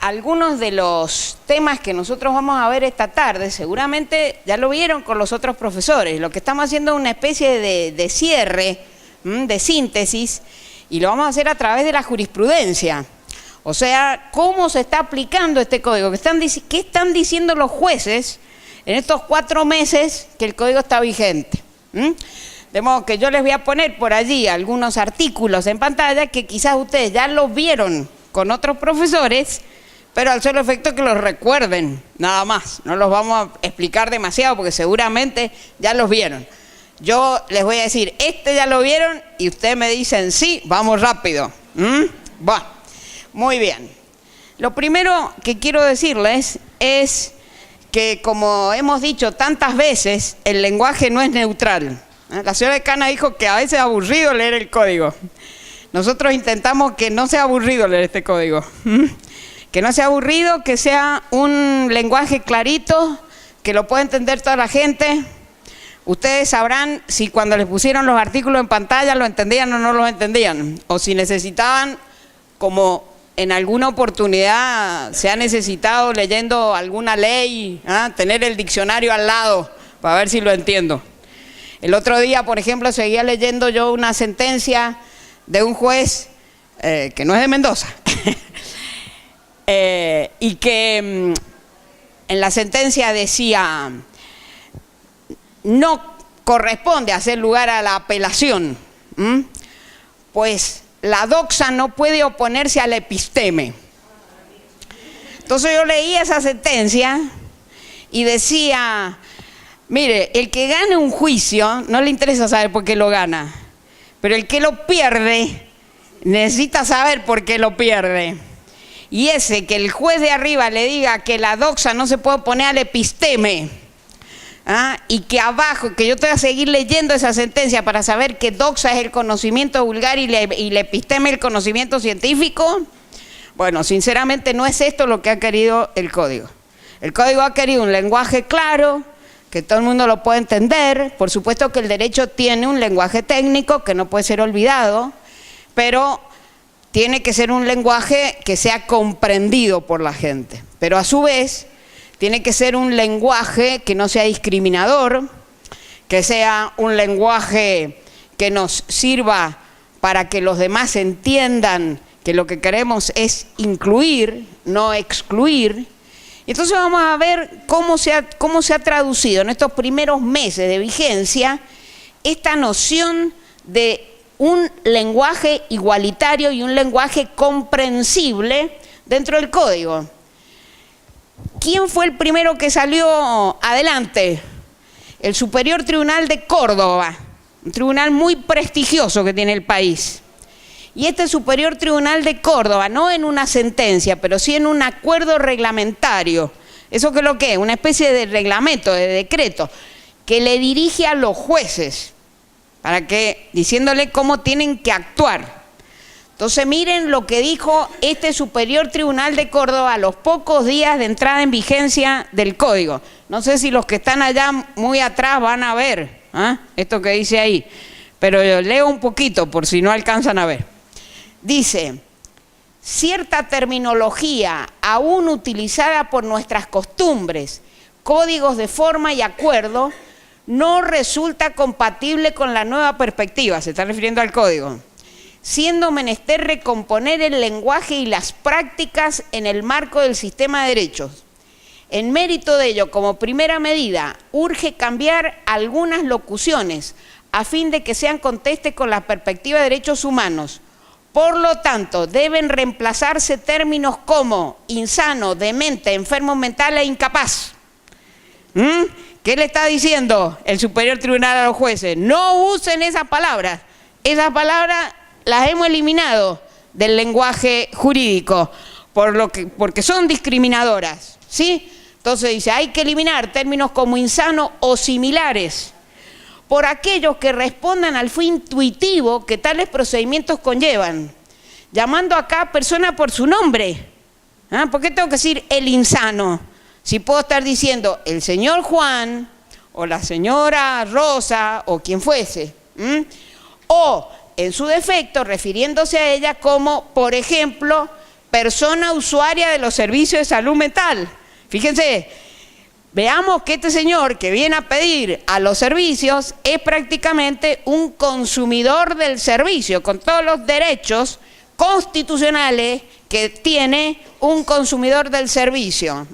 algunos de los temas que nosotros vamos a ver esta tarde, seguramente ya lo vieron con los otros profesores. Lo que estamos haciendo es una especie de cierre, de síntesis, y lo vamos a hacer a través de la jurisprudencia. O sea, cómo se está aplicando este código, qué están diciendo los jueces en estos 4 meses que el código está vigente. De modo que yo les voy a poner por allí algunos artículos en pantalla que quizás ustedes ya los vieron con otros profesores, pero al solo efecto que los recuerden, nada más. No los vamos a explicar demasiado porque seguramente ya los vieron. Yo les voy a decir, ya lo vieron, y ustedes me dicen sí, vamos rápido. Bueno, muy bien. Lo primero que quiero decirles es que, como hemos dicho tantas veces, el lenguaje no es neutral. La señora decana dijo que a veces es aburrido leer el código. Nosotros intentamos que no sea aburrido leer este código. Que no sea aburrido, que sea un lenguaje clarito, que lo pueda entender toda la gente. Ustedes sabrán si cuando les pusieron los artículos en pantalla lo entendían o no los entendían, o si necesitaban, como en alguna oportunidad se ha necesitado leyendo alguna ley, tener el diccionario al lado para ver si lo entiendo. El otro día, por ejemplo, seguía leyendo yo una sentencia de un juez que no es de Mendoza y que en la sentencia decía: no corresponde hacer lugar a la apelación, pues la doxa no puede oponerse al episteme. Entonces yo leí esa sentencia y decía: mire, el que gane un juicio no le interesa saber por qué lo gana, pero el que lo pierde necesita saber por qué lo pierde. Y ese que el juez de arriba le diga que la doxa no se puede oponer al episteme, y que abajo, que yo te voy a seguir leyendo esa sentencia para saber que doxa es el conocimiento vulgar y el episteme el conocimiento científico. Bueno, sinceramente no es esto lo que ha querido el código. El código ha querido un lenguaje claro, que todo el mundo lo puede entender. Por supuesto que el derecho tiene un lenguaje técnico que no puede ser olvidado, pero tiene que ser un lenguaje que sea comprendido por la gente. Pero a su vez tiene que ser un lenguaje que no sea discriminador, que sea un lenguaje que nos sirva para que los demás entiendan que lo que queremos es incluir, no excluir. Entonces vamos a ver cómo se ha traducido en estos primeros meses de vigencia esta noción de un lenguaje igualitario y un lenguaje comprensible dentro del código. ¿Quién fue el primero que salió adelante? El Superior Tribunal de Córdoba, un tribunal muy prestigioso que tiene el país. Y este Superior Tribunal de Córdoba, no en una sentencia, pero sí en un acuerdo reglamentario, ¿eso qué es lo que es? Una especie de reglamento, de decreto, que le dirige a los jueces, para que, diciéndole cómo tienen que actuar. Entonces miren lo que dijo este Superior Tribunal de Córdoba a los pocos días de entrada en vigencia del código. No sé si los que están allá muy atrás van a ver esto que dice ahí, pero yo leo un poquito por si no alcanzan a ver. Dice: cierta terminología aún utilizada por nuestras costumbres, códigos de forma y acuerdo, no resulta compatible con la nueva perspectiva, se está refiriendo al código, siendo menester recomponer el lenguaje y las prácticas en el marco del sistema de derechos. En mérito de ello, como primera medida, urge cambiar algunas locuciones a fin de que sean contestes con la perspectiva de derechos humanos. Por lo tanto, deben reemplazarse términos como insano, demente, enfermo mental e incapaz. ¿Qué le está diciendo el Superior Tribunal a los jueces? No usen esas palabras. Esas palabras las hemos eliminado del lenguaje jurídico porque son discriminadoras, ¿sí? Entonces dice, hay que eliminar términos como insano o similares por aquellos que respondan al fin intuitivo que tales procedimientos conllevan, llamando a cada persona por su nombre. ¿Por qué tengo que decir el insano? Si puedo estar diciendo el señor Juan o la señora Rosa o quien fuese, o en su defecto refiriéndose a ella como, por ejemplo, persona usuaria de los servicios de salud mental. Fíjense, veamos que este señor que viene a pedir a los servicios es prácticamente un consumidor del servicio, con todos los derechos constitucionales que tiene un consumidor del servicio,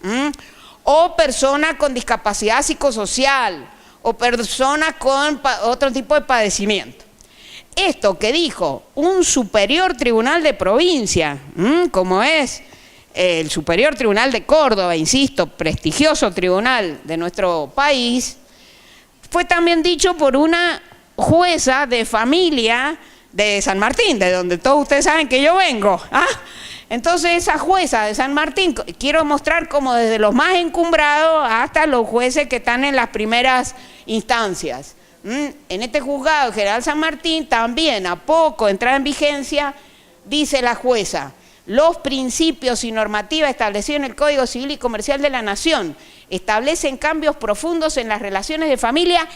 o persona con discapacidad psicosocial, o persona con otro tipo de padecimiento. Esto que dijo un superior tribunal de provincia, como es el Superior Tribunal de Córdoba, insisto, prestigioso tribunal de nuestro país, fue también dicho por una jueza de familia de San Martín, de donde todos ustedes saben que yo vengo. Entonces esa jueza de San Martín, quiero mostrar como desde los más encumbrados hasta los jueces que están en las primeras instancias. En este juzgado general San Martín también, a poco de entrar en vigencia, dice la jueza: los principios y normativas establecidos en el Código Civil y Comercial de la Nación establecen cambios profundos en las relaciones de familia,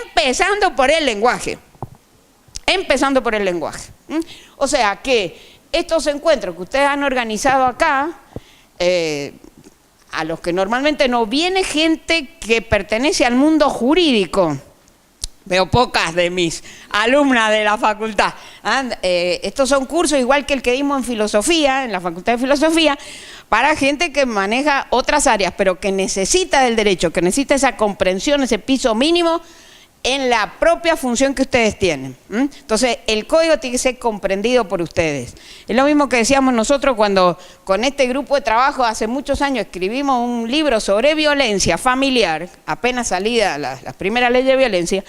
empezando por el lenguaje. Empezando por el lenguaje. O sea que estos encuentros que ustedes han organizado acá, a los que normalmente no viene gente que pertenece al mundo jurídico, veo pocas de mis alumnas de la facultad. Estos son cursos igual que el que dimos en filosofía, en la Facultad de Filosofía, para gente que maneja otras áreas, pero que necesita del derecho, que necesita esa comprensión, ese piso mínimo en la propia función que ustedes tienen. Entonces, el código tiene que ser comprendido por ustedes. Es lo mismo que decíamos nosotros cuando con este grupo de trabajo hace muchos años escribimos un libro sobre violencia familiar, apenas salida las primeras leyes de violencia.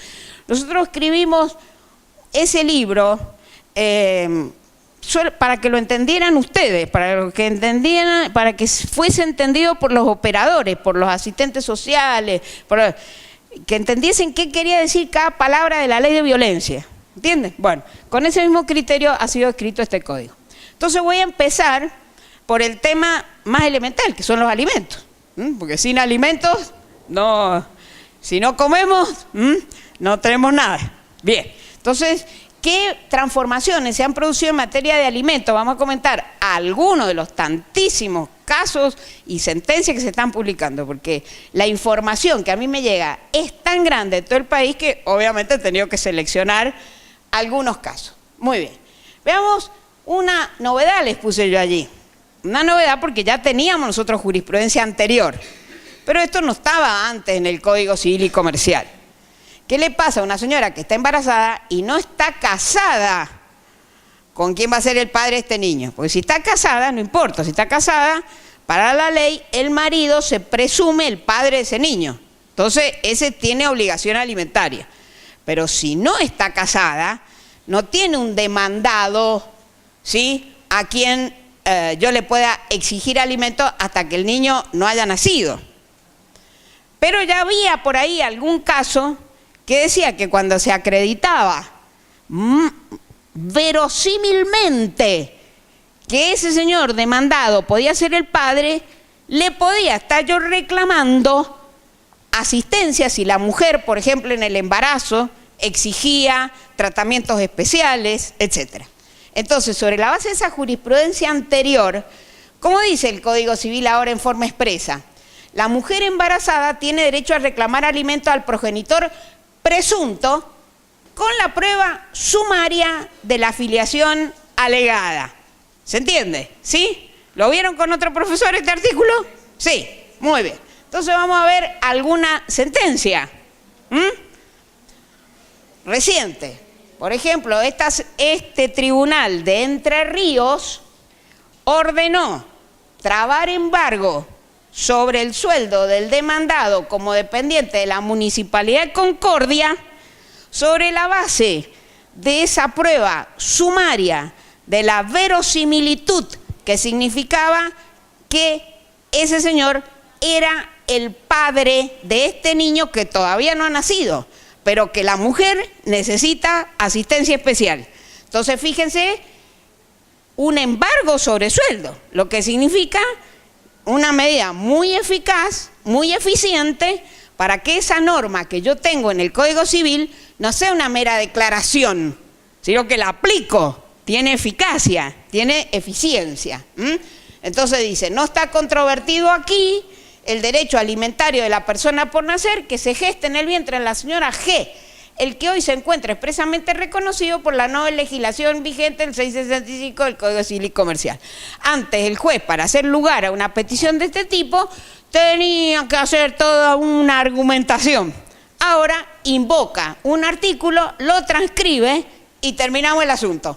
Nosotros escribimos ese libro para que lo entendieran ustedes, para que fuese entendido por los operadores, por los asistentes sociales, que entendiesen qué quería decir cada palabra de la ley de violencia. ¿Entienden? Bueno, con ese mismo criterio ha sido escrito este código. Entonces voy a empezar por el tema más elemental, que son los alimentos. Porque sin alimentos, si no comemos, no tenemos nada. Bien, entonces, ¿qué transformaciones se han producido en materia de alimentos? Vamos a comentar algunos de los tantísimos casos y sentencias que se están publicando, porque la información que a mí me llega es tan grande de todo el país que obviamente he tenido que seleccionar algunos casos. Muy bien, veamos una novedad, les puse yo allí. Una novedad porque ya teníamos nosotros jurisprudencia anterior, pero esto no estaba antes en el Código Civil y Comercial. ¿Qué le pasa a una señora que está embarazada y no está casada con quién va a ser el padre de este niño? Porque si está casada, no importa, si está casada, para la ley, el marido se presume el padre de ese niño. Entonces, ese tiene obligación alimentaria. Pero si no está casada, no tiene un demandado, ¿sí?, a quien yo le pueda exigir alimentos hasta que el niño no haya nacido. Pero ya había por ahí algún caso que decía que cuando se acreditaba verosímilmente que ese señor demandado podía ser el padre, le podía estar yo reclamando asistencia si la mujer, por ejemplo, en el embarazo exigía tratamientos especiales, etc. Entonces, sobre la base de esa jurisprudencia anterior, ¿cómo dice el Código Civil ahora en forma expresa? La mujer embarazada tiene derecho a reclamar alimentos al progenitor presunto con la prueba sumaria de la filiación alegada. ¿Se entiende? ¿Sí? ¿Lo vieron con otro profesor este artículo? Sí, muy bien. Entonces vamos a ver alguna sentencia reciente. Por ejemplo, este tribunal de Entre Ríos ordenó trabar embargo sobre el sueldo del demandado como dependiente de la Municipalidad de Concordia sobre la base de esa prueba sumaria de la verosimilitud que significaba que ese señor era el padre de este niño que todavía no ha nacido, pero que la mujer necesita asistencia especial. Entonces, fíjense, un embargo sobre sueldo, lo que significa una medida muy eficaz, muy eficiente, para que esa norma que yo tengo en el Código Civil no sea una mera declaración, sino que la aplico tiene eficacia, tiene eficiencia. Entonces dice, no está controvertido aquí el derecho alimentario de la persona por nacer que se gesta en el vientre de la señora G, el que hoy se encuentra expresamente reconocido por la nueva legislación vigente del 665 del Código Civil y Comercial. Antes el juez, para hacer lugar a una petición de este tipo, tenía que hacer toda una argumentación. Ahora invoca un artículo, lo transcribe y terminamos el asunto.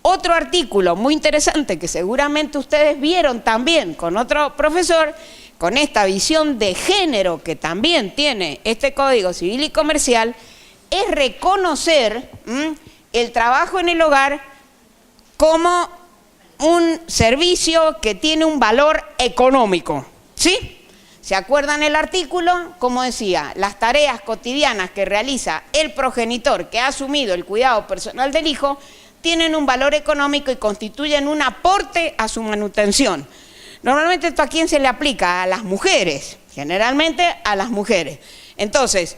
Otro artículo muy interesante que seguramente ustedes vieron también con otro profesor, con esta visión de género que también tiene este Código Civil y Comercial, es reconocer el trabajo en el hogar como un servicio que tiene un valor económico, ¿sí? ¿Se acuerdan el artículo? Como decía, las tareas cotidianas que realiza el progenitor que ha asumido el cuidado personal del hijo tienen un valor económico y constituyen un aporte a su manutención. Normalmente esto a quién se le aplica, a las mujeres, generalmente a las mujeres. Entonces,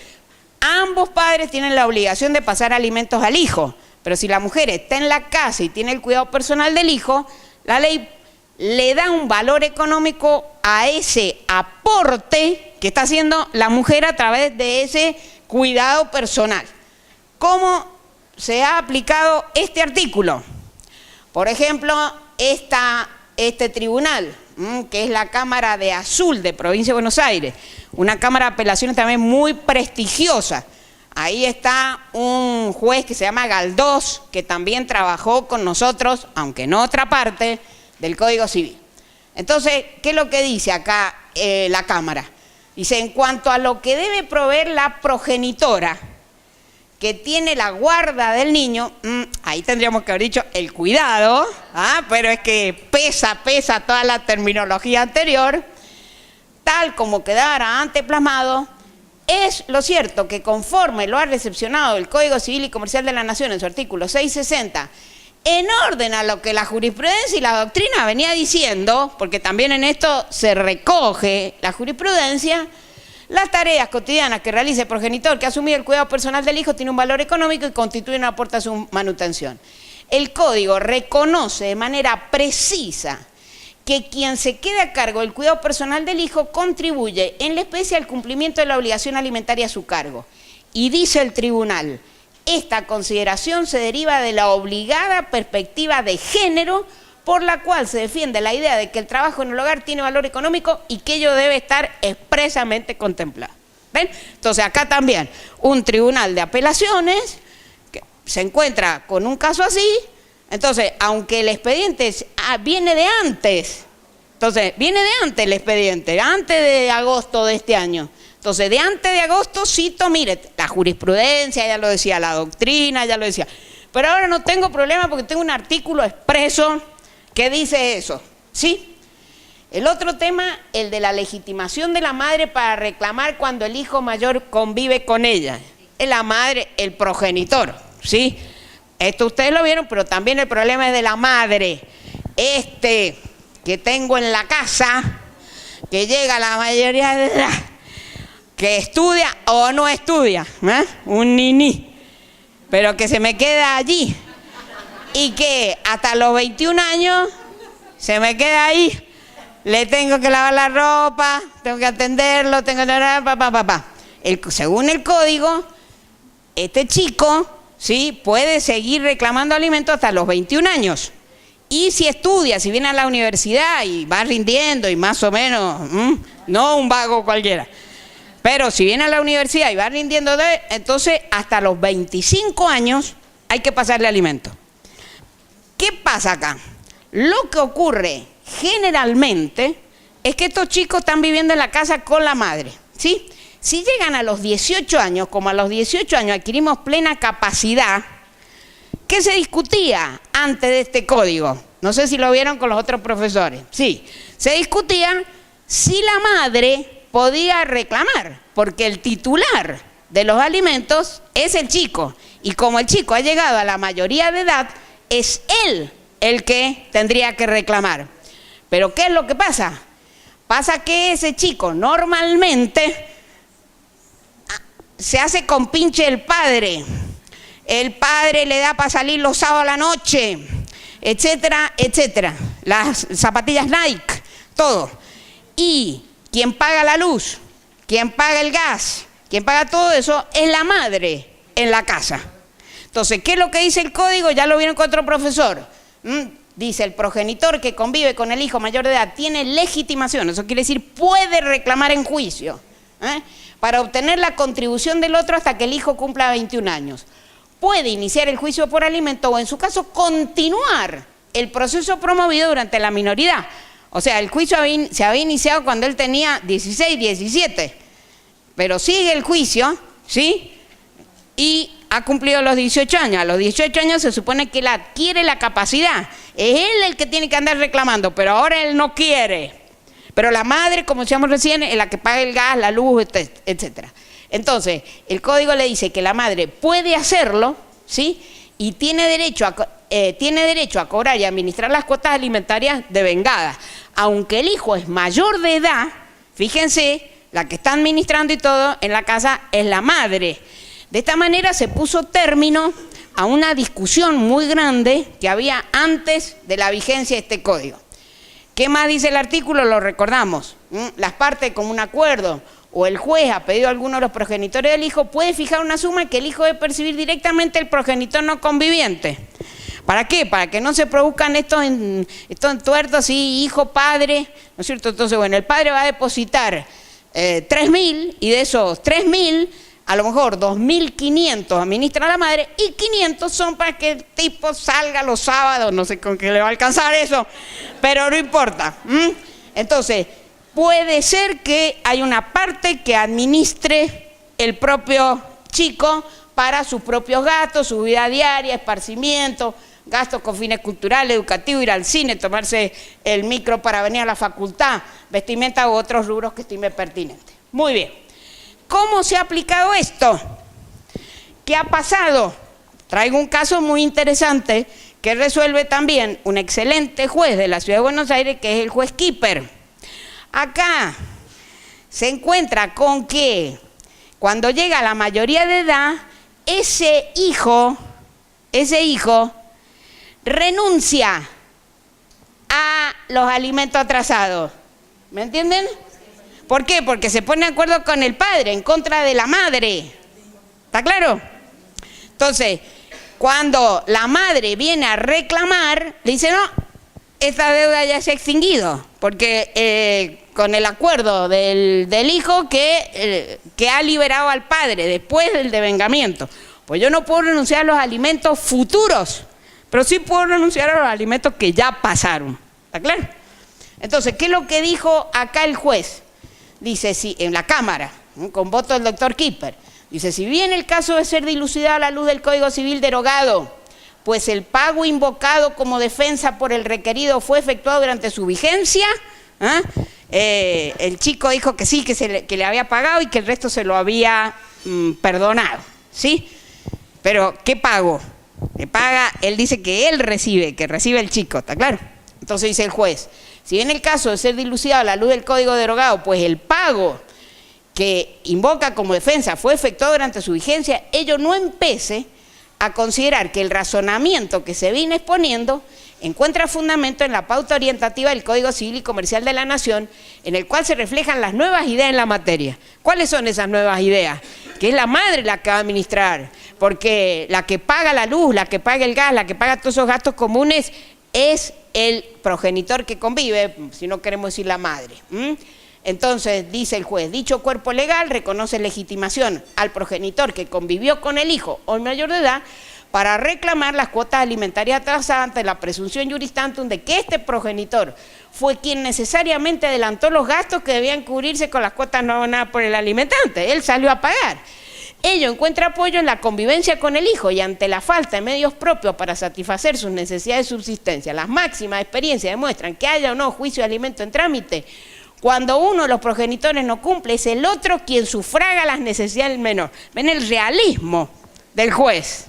ambos padres tienen la obligación de pasar alimentos al hijo, pero si la mujer está en la casa y tiene el cuidado personal del hijo, la ley le da un valor económico a ese aporte que está haciendo la mujer a través de ese cuidado personal. ¿Cómo se ha aplicado este artículo? Por ejemplo, este tribunal, que es la Cámara de Azul de Provincia de Buenos Aires, una Cámara de Apelaciones también muy prestigiosa. Ahí está un juez que se llama Galdós, que también trabajó con nosotros, aunque en otra parte del Código Civil. Entonces, ¿qué es lo que dice acá la Cámara? Dice, en cuanto a lo que debe proveer la progenitora, que tiene la guarda del niño, ahí tendríamos que haber dicho el cuidado, pero es que pesa toda la terminología anterior, tal como quedara antes plasmado, es lo cierto que conforme lo ha recepcionado el Código Civil y Comercial de la Nación en su artículo 660, en orden a lo que la jurisprudencia y la doctrina venía diciendo, porque también en esto se recoge la jurisprudencia, las tareas cotidianas que realiza el progenitor que ha asumido el cuidado personal del hijo tiene un valor económico y constituye un aporte a su manutención. El Código reconoce de manera precisa que quien se quede a cargo del cuidado personal del hijo contribuye en la especie al cumplimiento de la obligación alimentaria a su cargo. Y dice el tribunal, esta consideración se deriva de la obligada perspectiva de género por la cual se defiende la idea de que el trabajo en el hogar tiene valor económico y que ello debe estar expresamente contemplado. ¿Ven? Entonces acá también un tribunal de apelaciones que se encuentra con un caso así, entonces aunque el expediente viene de antes, el expediente, antes de agosto de este año. Entonces, de antes de agosto cito, mire, la jurisprudencia, ya lo decía, la doctrina, ya lo decía. Pero ahora no tengo problema porque tengo un artículo expreso que dice eso, ¿sí? El otro tema, el de la legitimación de la madre para reclamar cuando el hijo mayor convive con ella. Es la madre, el progenitor, ¿sí? Esto ustedes lo vieron, pero también el problema es de la madre. Que tengo en la casa, que llega a la mayoría de edad, que estudia o no estudia, un niní, pero que se me queda allí y que hasta los 21 años se me queda ahí, le tengo que lavar la ropa, tengo que atenderlo, según el código, este chico, ¿sí?, puede seguir reclamando alimentos hasta los 21 años. Y si estudia, si viene a la universidad y va rindiendo y más o menos, no un vago cualquiera, pero si viene a la universidad y va rindiendo, entonces hasta los 25 años hay que pasarle alimento. ¿Qué pasa acá? Lo que ocurre generalmente es que estos chicos están viviendo en la casa con la madre, ¿sí? Si llegan a los 18 años, como a los 18 años adquirimos plena capacidad, ¿qué se discutía antes de este código? No sé si lo vieron con los otros profesores. Sí, se discutía si la madre podía reclamar, porque el titular de los alimentos es el chico. Y como el chico ha llegado a la mayoría de edad, es él el que tendría que reclamar. Pero ¿qué es lo que pasa? Pasa que ese chico normalmente se hace compinche el padre. el padre le da para salir los sábados a la noche, etcétera, etcétera. Las zapatillas Nike, todo. Y quien paga la luz, quien paga el gas, quien paga todo eso es la madre en la casa. Entonces, ¿qué es lo que dice el código? Ya lo vieron con otro profesor. Dice, el progenitor que convive con el hijo mayor de edad tiene legitimación, eso quiere decir puede reclamar en juicio, para obtener la contribución del otro hasta que el hijo cumpla 21 años. Puede iniciar el juicio por alimento o en su caso continuar el proceso promovido durante la minoridad. O sea, el juicio se había iniciado cuando él tenía 16, 17, pero sigue el juicio, ¿sí? Y ha cumplido los 18 años. A los 18 años se supone que él adquiere la capacidad. Es él el que tiene que andar reclamando, pero ahora él no quiere. Pero la madre, como decíamos recién, es la que paga el gas, la luz, etcétera. Entonces, el código le dice que la madre puede hacerlo, ¿sí? Y tiene derecho a cobrar y administrar las cuotas alimentarias devengadas. Aunque el hijo es mayor de edad, fíjense, la que está administrando y todo en la casa es la madre. De esta manera se puso término a una discusión muy grande que había antes de la vigencia de este código. ¿Qué más dice el artículo? Lo recordamos. Las partes con un acuerdo o el juez ha pedido a alguno de los progenitores del hijo puede fijar una suma que el hijo debe percibir directamente el progenitor no conviviente. ¿Para qué? Para que no se produzcan estos entuertos así, hijo, padre, ¿no es cierto? Entonces, bueno, el padre va a depositar 3.000 y de esos 3.000, a lo mejor 2.500 administra la madre y 500 son para que el tipo salga los sábados, no sé con qué le va a alcanzar eso, pero no importa. Entonces, puede ser que hay una parte que administre el propio chico para sus propios gastos, su vida diaria, esparcimiento, gastos con fines culturales, educativos, ir al cine, tomarse el micro para venir a la facultad, vestimenta u otros rubros que estime pertinentes. Muy bien. ¿Cómo se ha aplicado esto? ¿Qué ha pasado? Traigo un caso muy interesante que resuelve también un excelente juez de la Ciudad de Buenos Aires, que es el juez Kipper. Acá se encuentra con que cuando llega a la mayoría de edad, ese hijo renuncia a los alimentos atrasados. ¿Me entienden? ¿Por qué? Porque se pone de acuerdo con el padre, en contra de la madre. ¿Está claro? Entonces, cuando la madre viene a reclamar, le dice, no, esta deuda ya se ha extinguido, porque con el acuerdo del hijo que ha liberado al padre después del devengamiento, pues yo no puedo renunciar a los alimentos futuros, pero sí puedo renunciar a los alimentos que ya pasaron. ¿Está claro? Entonces, ¿qué es lo que dijo acá el juez? Dice, sí, en la Cámara, con voto del doctor Kipper, dice, si bien el caso de ser dilucidado a la luz del Código Civil derogado, pues el pago invocado como defensa por el requerido fue efectuado durante su vigencia, el chico dijo que sí, que le había pagado y que el resto se lo había perdonado, ¿sí? Pero, ¿qué pago? Le paga, él dice que él recibe, que recibe el chico, ¿está claro? Entonces dice el juez, si bien el caso de ser dilucidado a la luz del código derogado, pues el pago que invoca como defensa fue efectuado durante su vigencia, ello no empece a considerar que el razonamiento que se viene exponiendo encuentra fundamento en la pauta orientativa del Código Civil y Comercial de la Nación, en el cual se reflejan las nuevas ideas en la materia. ¿Cuáles son esas nuevas ideas? Que es la madre la que va a administrar, porque la que paga la luz, la que paga el gas, la que paga todos esos gastos comunes es el progenitor que convive, si no queremos decir la madre. Entonces, dice el juez, dicho cuerpo legal reconoce legitimación al progenitor que convivió con el hijo o el mayor de edad para reclamar las cuotas alimentarias atrasadas ante la presunción juris tantum de que este progenitor fue quien necesariamente adelantó los gastos que debían cubrirse con las cuotas no abonadas por el alimentante. Él salió a pagar. Ello encuentra apoyo en la convivencia con el hijo y ante la falta de medios propios para satisfacer sus necesidades de subsistencia. Las máximas experiencias demuestran que haya o no juicio de alimento en trámite, cuando uno de los progenitores no cumple, es el otro quien sufraga las necesidades del menor. Ven el realismo del juez.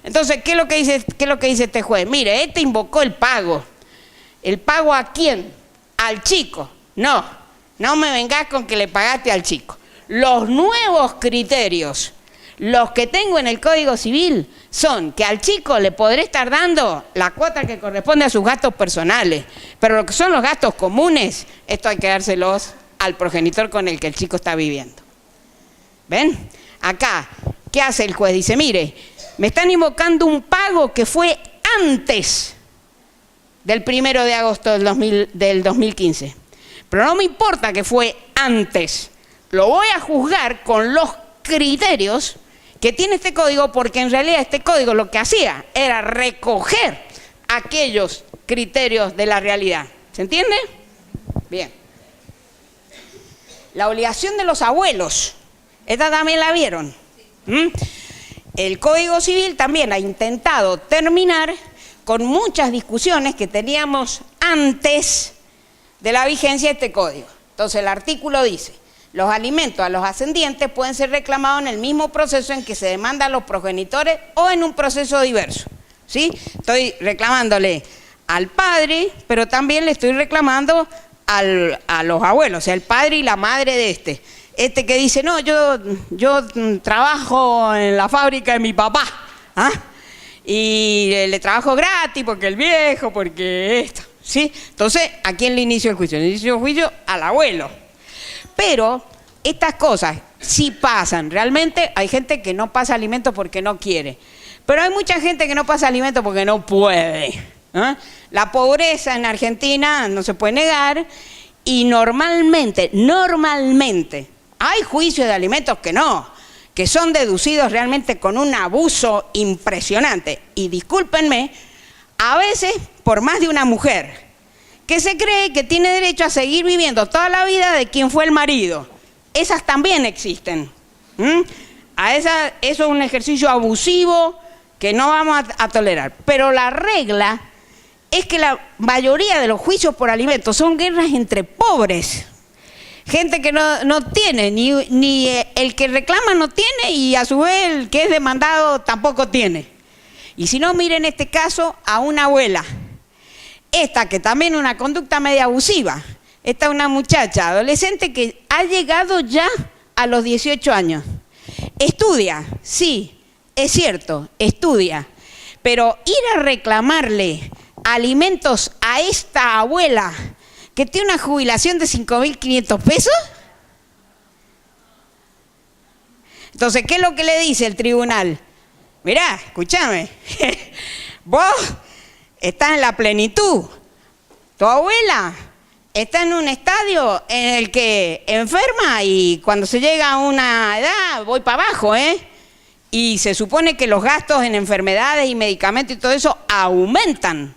Entonces, ¿qué es lo que dice este juez? Mire, este invocó el pago. ¿El pago a quién? Al chico. No me vengas con que le pagaste al chico. Los nuevos criterios Los que tengo en el Código Civil son que al chico le podré estar dando la cuota que corresponde a sus gastos personales, pero lo que son los gastos comunes, esto hay que dárselos al progenitor con el que el chico está viviendo. ¿Ven? Acá, ¿qué hace el juez? Dice, mire, me están invocando un pago que fue antes del 1 de agosto del 2015. Pero no me importa que fue antes. Lo voy a juzgar con los criterios que tiene este código, porque en realidad este código lo que hacía era recoger aquellos criterios de la realidad. ¿Se entiende? Bien. La obligación de los abuelos. Esta también la vieron. El Código Civil también ha intentado terminar con muchas discusiones que teníamos antes de la vigencia de este código. Entonces el artículo dice, los alimentos a los ascendientes pueden ser reclamados en el mismo proceso en que se demanda a los progenitores o en un proceso diverso. ¿Sí? Estoy reclamándole al padre, pero también le estoy reclamando a los abuelos, o sea, el padre y la madre de este. Este que dice, no, yo trabajo en la fábrica de mi papá, ¿ah? Y le trabajo gratis porque el viejo, porque esto, ¿sí? Entonces, ¿a quién le inicio el juicio? Le inicio el juicio al abuelo. Pero estas cosas sí pasan. Realmente hay gente que no pasa alimentos porque no quiere. Pero hay mucha gente que no pasa alimentos porque no puede. ¿Eh? La pobreza en Argentina no se puede negar y normalmente, hay juicios de alimentos que son deducidos realmente con un abuso impresionante. Y discúlpenme, a veces por más de una mujer que se cree que tiene derecho a seguir viviendo toda la vida de quien fue el marido. Esas también existen. Eso es un ejercicio abusivo que no vamos a tolerar. Pero la regla es que la mayoría de los juicios por alimentos son guerras entre pobres. Gente que no tiene, ni el que reclama no tiene y a su vez el que es demandado tampoco tiene. Y si no, miren este caso a una abuela. Esta que también una conducta media abusiva. Esta es una muchacha adolescente que ha llegado ya a los 18 años. Estudia, sí, es cierto, estudia. Pero ir a reclamarle alimentos a esta abuela que tiene una jubilación de 5.500 pesos. Entonces, ¿qué es lo que le dice el tribunal? Mirá, escúchame, vos estás en la plenitud, tu abuela está en un estadio en el que enferma y cuando se llega a una edad voy para abajo, y se supone que los gastos en enfermedades y medicamentos y todo eso aumentan.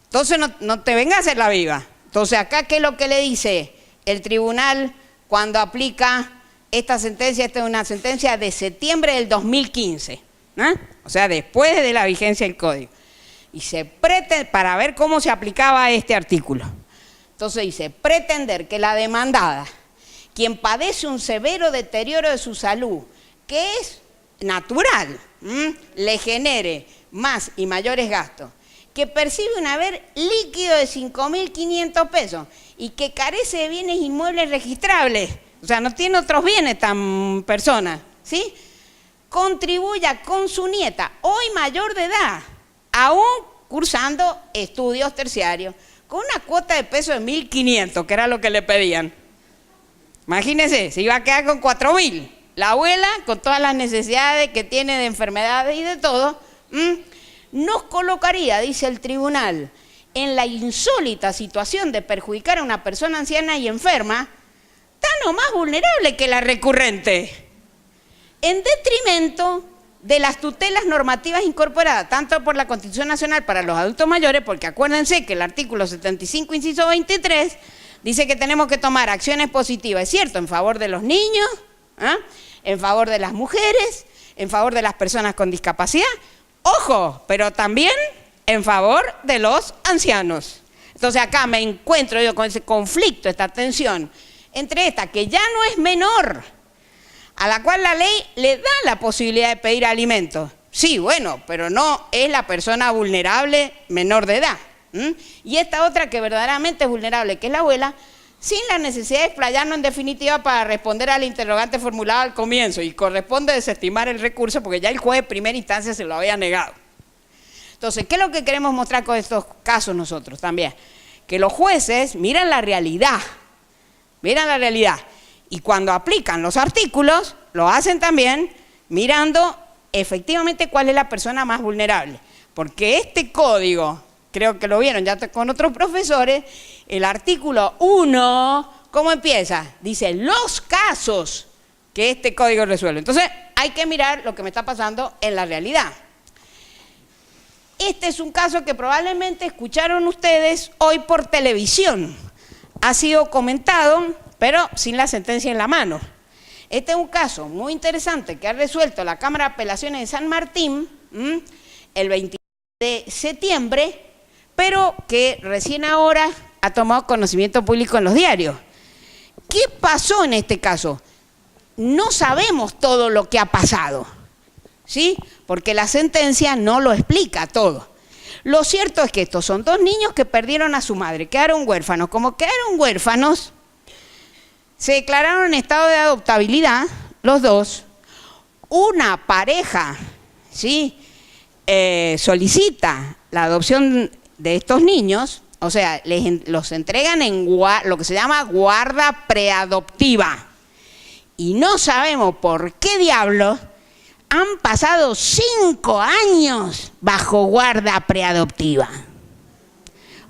Entonces no te vengas a hacer la viva. Entonces acá, ¿qué es lo que le dice el tribunal cuando aplica esta sentencia? Esta es una sentencia de septiembre del 2015, ¿no? O sea, después de la vigencia del código. Y se pretende, para ver cómo se aplicaba este artículo. Entonces dice, pretender que la demandada, quien padece un severo deterioro de su salud, que es natural, le genere más y mayores gastos, que percibe un haber líquido de 5.500 pesos y que carece de bienes inmuebles registrables, o sea, no tiene otros bienes tan persona, ¿sí? Contribuya con su nieta, hoy mayor de edad, aún cursando estudios terciarios, con una cuota de peso de 1.500, que era lo que le pedían. Imagínense, se iba a quedar con 4.000. La abuela, con todas las necesidades que tiene de enfermedades y de todo, nos colocaría, dice el tribunal, en la insólita situación de perjudicar a una persona anciana y enferma, tan o más vulnerable que la recurrente, en detrimento de las tutelas normativas incorporadas, tanto por la Constitución Nacional para los adultos mayores, porque acuérdense que el artículo 75, inciso 23, dice que tenemos que tomar acciones positivas, es cierto, en favor de los niños, en favor de las mujeres, en favor de las personas con discapacidad, ojo, pero también en favor de los ancianos. Entonces acá me encuentro yo con ese conflicto, esta tensión, entre esta que ya no es menor, a la cual la ley le da la posibilidad de pedir alimentos. Sí, bueno, pero no es la persona vulnerable menor de edad. Y esta otra que verdaderamente es vulnerable, que es la abuela, sin la necesidad de explayarnos en definitiva para responder al interrogante formulado al comienzo, y corresponde desestimar el recurso porque ya el juez de primera instancia se lo había negado. Entonces, ¿qué es lo que queremos mostrar con estos casos nosotros también? Que los jueces miran la realidad, y cuando aplican los artículos, lo hacen también mirando efectivamente cuál es la persona más vulnerable. Porque este código, creo que lo vieron ya con otros profesores, el artículo 1, ¿cómo empieza? Dice los casos que este código resuelve. Entonces, hay que mirar lo que me está pasando en la realidad. Este es un caso que probablemente escucharon ustedes hoy por televisión. Ha sido comentado, pero sin la sentencia en la mano. Este es un caso muy interesante que ha resuelto la Cámara de Apelaciones de San Martín el 20 de septiembre, pero que recién ahora ha tomado conocimiento público en los diarios. ¿Qué pasó en este caso? No sabemos todo lo que ha pasado, ¿sí? Porque la sentencia no lo explica todo. Lo cierto es que estos son dos niños que perdieron a su madre, quedaron huérfanos. Como quedaron huérfanos, se declararon en estado de adoptabilidad los dos. Una pareja, ¿sí?, solicita la adopción de estos niños, o sea, los entregan en lo que se llama guarda preadoptiva. Y no sabemos por qué diablos han pasado 5 años bajo guarda preadoptiva.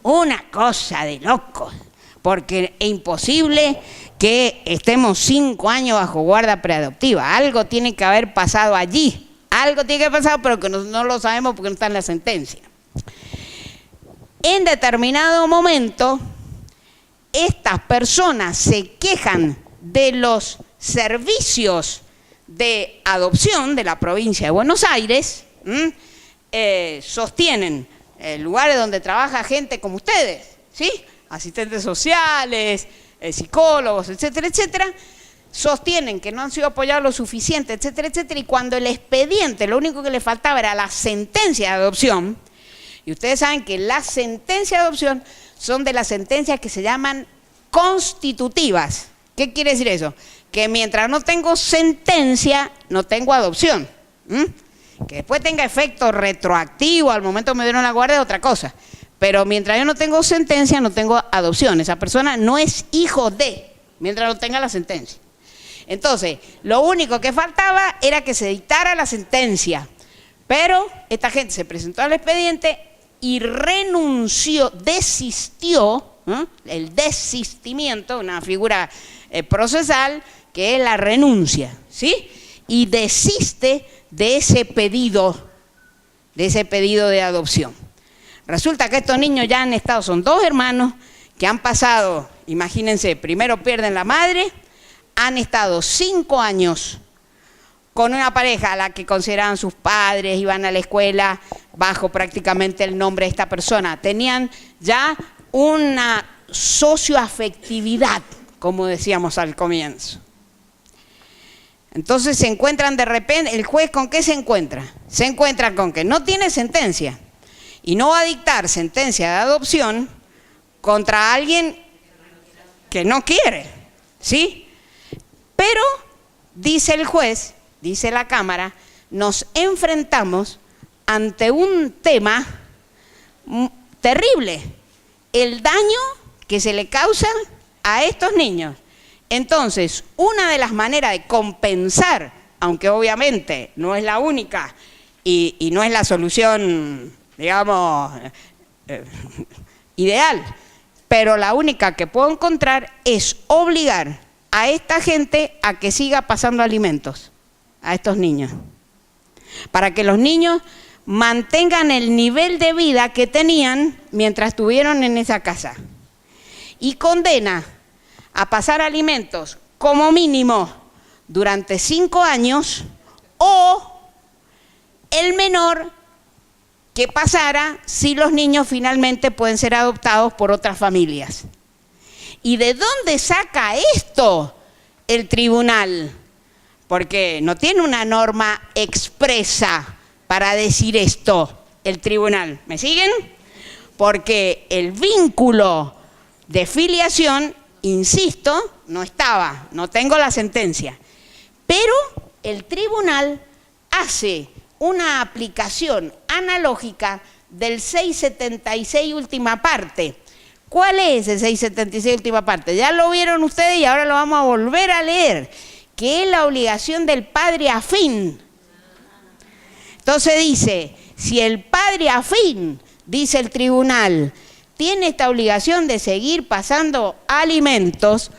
Una cosa de locos, porque es imposible que estemos 5 años bajo guarda preadoptiva. Algo tiene que haber pasado allí. Algo tiene que haber pasado, pero que no lo sabemos porque no está en la sentencia. En determinado momento, estas personas se quejan de los servicios de adopción de la provincia de Buenos Aires, sostienen lugares donde trabaja gente como ustedes, ¿sí?, asistentes sociales, psicólogos, etcétera, etcétera, sostienen que no han sido apoyados lo suficiente, etcétera, etcétera, y cuando el expediente, lo único que le faltaba era la sentencia de adopción, y ustedes saben que las sentencias de adopción son de las sentencias que se llaman constitutivas. ¿Qué quiere decir eso? Que mientras no tengo sentencia, no tengo adopción. Que después tenga efecto retroactivo al momento que me dieron la guardia es otra cosa. Pero mientras yo no tengo sentencia, no tengo adopción. Esa persona no es hijo de, mientras no tenga la sentencia. Entonces, lo único que faltaba era que se dictara la sentencia. Pero esta gente se presentó al expediente y renunció, desistió, el desistimiento, una figura procesal, que es la renuncia, ¿sí? Y desiste de ese pedido de adopción. Resulta que estos niños ya han estado, son 2 hermanos que han pasado, imagínense, primero pierden la madre, han estado 5 años con una pareja a la que consideraban sus padres, iban a la escuela bajo prácticamente el nombre de esta persona. Tenían ya una socioafectividad, como decíamos al comienzo. Entonces se encuentran de repente, ¿el juez con qué se encuentra? Se encuentra con que no tiene sentencia y no va a dictar sentencia de adopción contra alguien que no quiere, ¿sí? Pero, dice el juez, dice la Cámara, nos enfrentamos ante un tema terrible, el daño que se le causa a estos niños. Entonces, una de las maneras de compensar, aunque obviamente no es la única y no es la solución, digamos, ideal, pero la única que puedo encontrar es obligar a esta gente a que siga pasando alimentos a estos niños, para que los niños mantengan el nivel de vida que tenían mientras estuvieron en esa casa, y condena a pasar alimentos como mínimo durante 5 años, o el menor que pasara si los niños finalmente pueden ser adoptados por otras familias. ¿Y de dónde saca esto el tribunal? Porque no tiene una norma expresa para decir esto el tribunal. ¿Me siguen? Porque el vínculo de filiación insisto, no estaba, no tengo la sentencia, pero el tribunal hace una aplicación analógica del 676 última parte. ¿Cuál es el 676 última parte? Ya lo vieron ustedes y ahora lo vamos a volver a leer, que es la obligación del padre afín. Entonces dice, si el padre afín, dice el tribunal, tiene esta obligación de seguir pasando alimentos,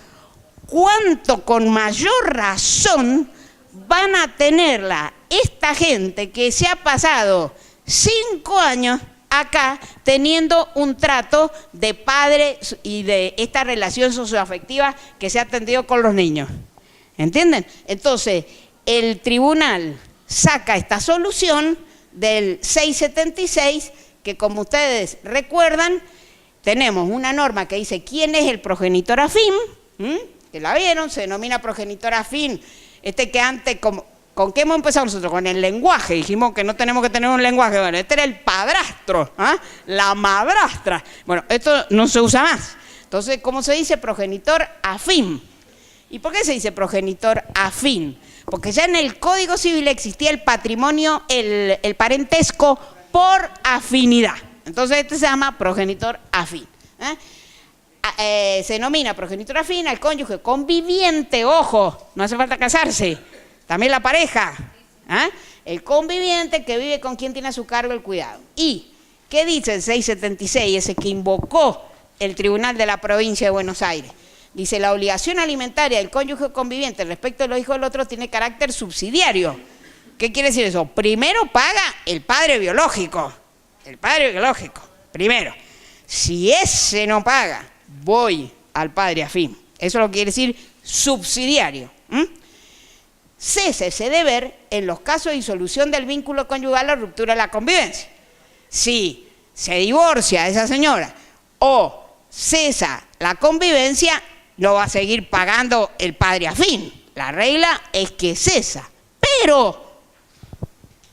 cuánto con mayor razón van a tenerla esta gente que se ha pasado 5 años acá teniendo un trato de padre y de esta relación socioafectiva que se ha atendido con los niños. ¿Entienden? Entonces, el tribunal saca esta solución del 676, que como ustedes recuerdan, tenemos una norma que dice quién es el progenitor afín, que la vieron, se denomina progenitor afín, que antes, ¿con qué hemos empezado nosotros? Con el lenguaje, dijimos que no tenemos que tener un lenguaje, bueno, este era el padrastro, la madrastra, bueno, esto no se usa más. Entonces, ¿cómo se dice? Progenitor afín. ¿Y por qué se dice progenitor afín? Porque ya en el Código Civil existía el patrimonio, el parentesco por afinidad. Entonces este se llama progenitor afín. Se denomina progenitor afín al cónyuge conviviente, ojo, no hace falta casarse, también la pareja, el conviviente que vive con quien tiene a su cargo el cuidado. ¿Y qué dice el 676, ese que invocó el Tribunal de la Provincia de Buenos Aires? Dice, la obligación alimentaria del cónyuge conviviente respecto de los hijos del otro tiene carácter subsidiario. ¿Qué quiere decir eso? Primero paga el padre biológico. El padre biológico, primero. Si ese no paga, voy al padre afín. Eso lo quiere decir subsidiario. Cesa ese deber en los casos de disolución del vínculo conyugal o ruptura de la convivencia. Si se divorcia esa señora o cesa la convivencia, no va a seguir pagando el padre afín. La regla es que cesa. Pero,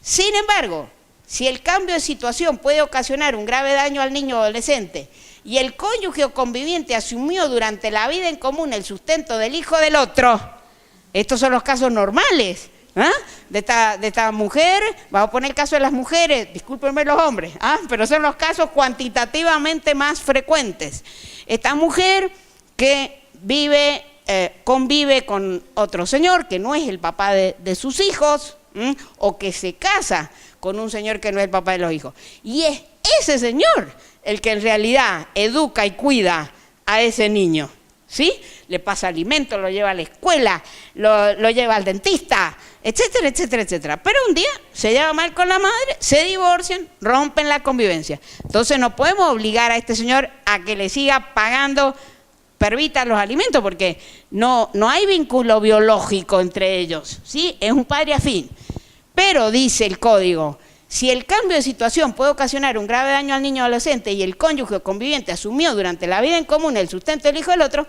sin embargo, si el cambio de situación puede ocasionar un grave daño al niño o adolescente y el cónyuge o conviviente asumió durante la vida en común el sustento del hijo del otro, estos son los casos normales de esta mujer, vamos a poner el caso de las mujeres, discúlpenme los hombres, pero son los casos cuantitativamente más frecuentes. Esta mujer que convive con otro señor que no es el papá de sus hijos, o que se casa con un señor que no es el papá de los hijos. Y es ese señor el que en realidad educa y cuida a ese niño, ¿sí? Le pasa alimento, lo lleva a la escuela, lo lleva al dentista, etcétera, etcétera, etcétera. Pero un día se lleva mal con la madre, se divorcian, rompen la convivencia. Entonces no podemos obligar a este señor a que le siga pagando permita los alimentos, porque no hay vínculo biológico entre ellos, ¿sí? Es un padre afín. Pero dice el código, si el cambio de situación puede ocasionar un grave daño al niño adolescente y el cónyuge o conviviente asumió durante la vida en común el sustento del hijo del otro,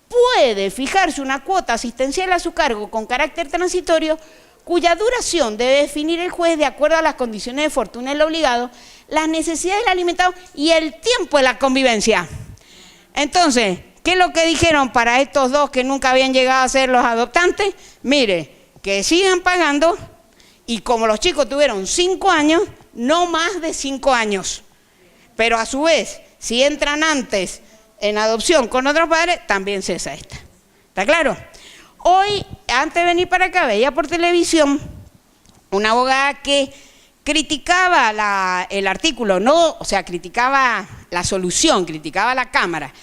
puede fijarse una cuota asistencial a su cargo con carácter transitorio, cuya duración debe definir el juez de acuerdo a las condiciones de fortuna del obligado, las necesidades del alimentado y el tiempo de la convivencia. Entonces, ¿qué es lo que dijeron para estos dos que nunca habían llegado a ser los adoptantes? Mire, que sigan pagando, y como los chicos tuvieron 5 años, no más de 5 años. Pero a su vez, si entran antes en adopción con otros padres, también cesa esta. ¿Está claro? Hoy, antes de venir para acá, veía por televisión una abogada que criticaba el artículo, criticaba la solución, criticaba la Cámara.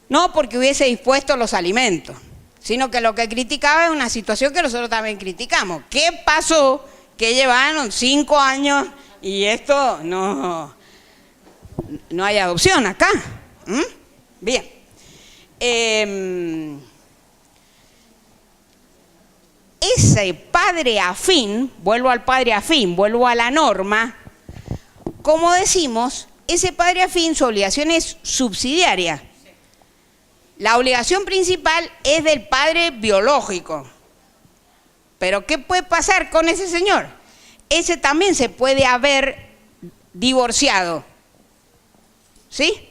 No porque hubiese dispuesto los alimentos, sino que lo que criticaba es una situación que nosotros también criticamos. ¿Qué pasó? Que llevaron 5 años y esto no hay adopción acá. Bien. Ese padre afín, vuelvo al padre afín, vuelvo a la norma, como decimos, ese padre afín, su obligación es subsidiaria. La obligación principal es del padre biológico. Pero ¿qué puede pasar con ese señor? Ese también se puede haber divorciado. ¿Sí?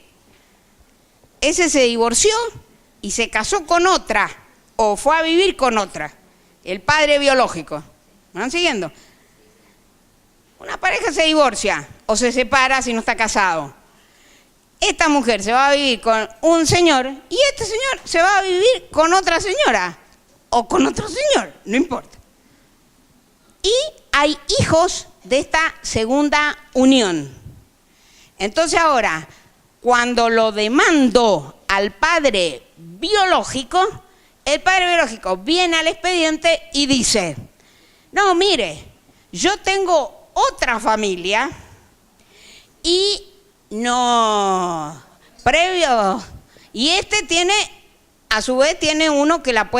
Ese se divorció y se casó con otra o fue a vivir con otra, el padre biológico, ¿me van siguiendo? Una pareja se divorcia o se separa si no está casado. Esta mujer se va a vivir con un señor y este señor se va a vivir con otra señora o con otro señor, no importa. Y hay hijos de esta segunda unión. Entonces ahora, cuando lo demando al padre biológico, el padre biológico viene al expediente y dice, no, mire, yo tengo otra familia y no, previo, y este tiene, a su vez tiene uno que lo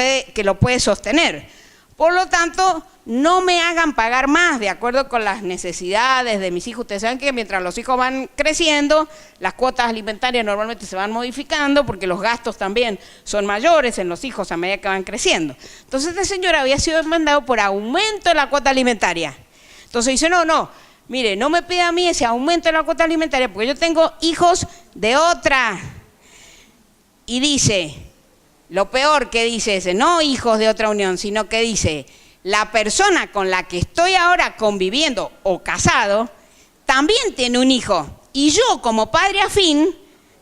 puede sostener. Por lo tanto, no me hagan pagar más de acuerdo con las necesidades de mis hijos. Ustedes saben que mientras los hijos van creciendo, las cuotas alimentarias normalmente se van modificando porque los gastos también son mayores en los hijos a medida que van creciendo. Entonces este señor había sido demandado por aumento de la cuota alimentaria. Entonces dice, no, mire, no me pida a mí ese aumento de la cuota alimentaria porque yo tengo hijos de otra. Y dice, lo peor que dice ese, no hijos de otra unión, sino que dice, la persona con la que estoy ahora conviviendo o casado también tiene un hijo. Y yo como padre afín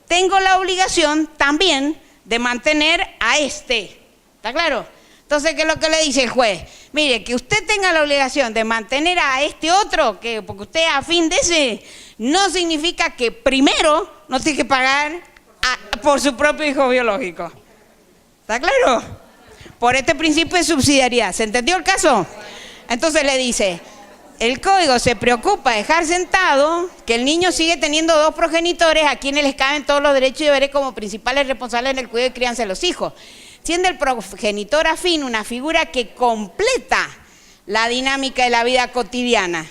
tengo la obligación también de mantener a este. ¿Está claro? Entonces, ¿qué es lo que le dice el juez? Mire, que usted tenga la obligación de mantener a este otro, que porque usted es afín de ese, no significa que primero no tiene que pagar por su propio hijo biológico. ¿Está claro? Por este principio de subsidiariedad. ¿Se entendió el caso? Entonces le dice, el código se preocupa de dejar sentado que el niño sigue teniendo dos progenitores a quienes les caben todos los derechos y deberes como principales responsables en el cuidado y crianza de los hijos, siendo el progenitor afín una figura que completa la dinámica de la vida cotidiana.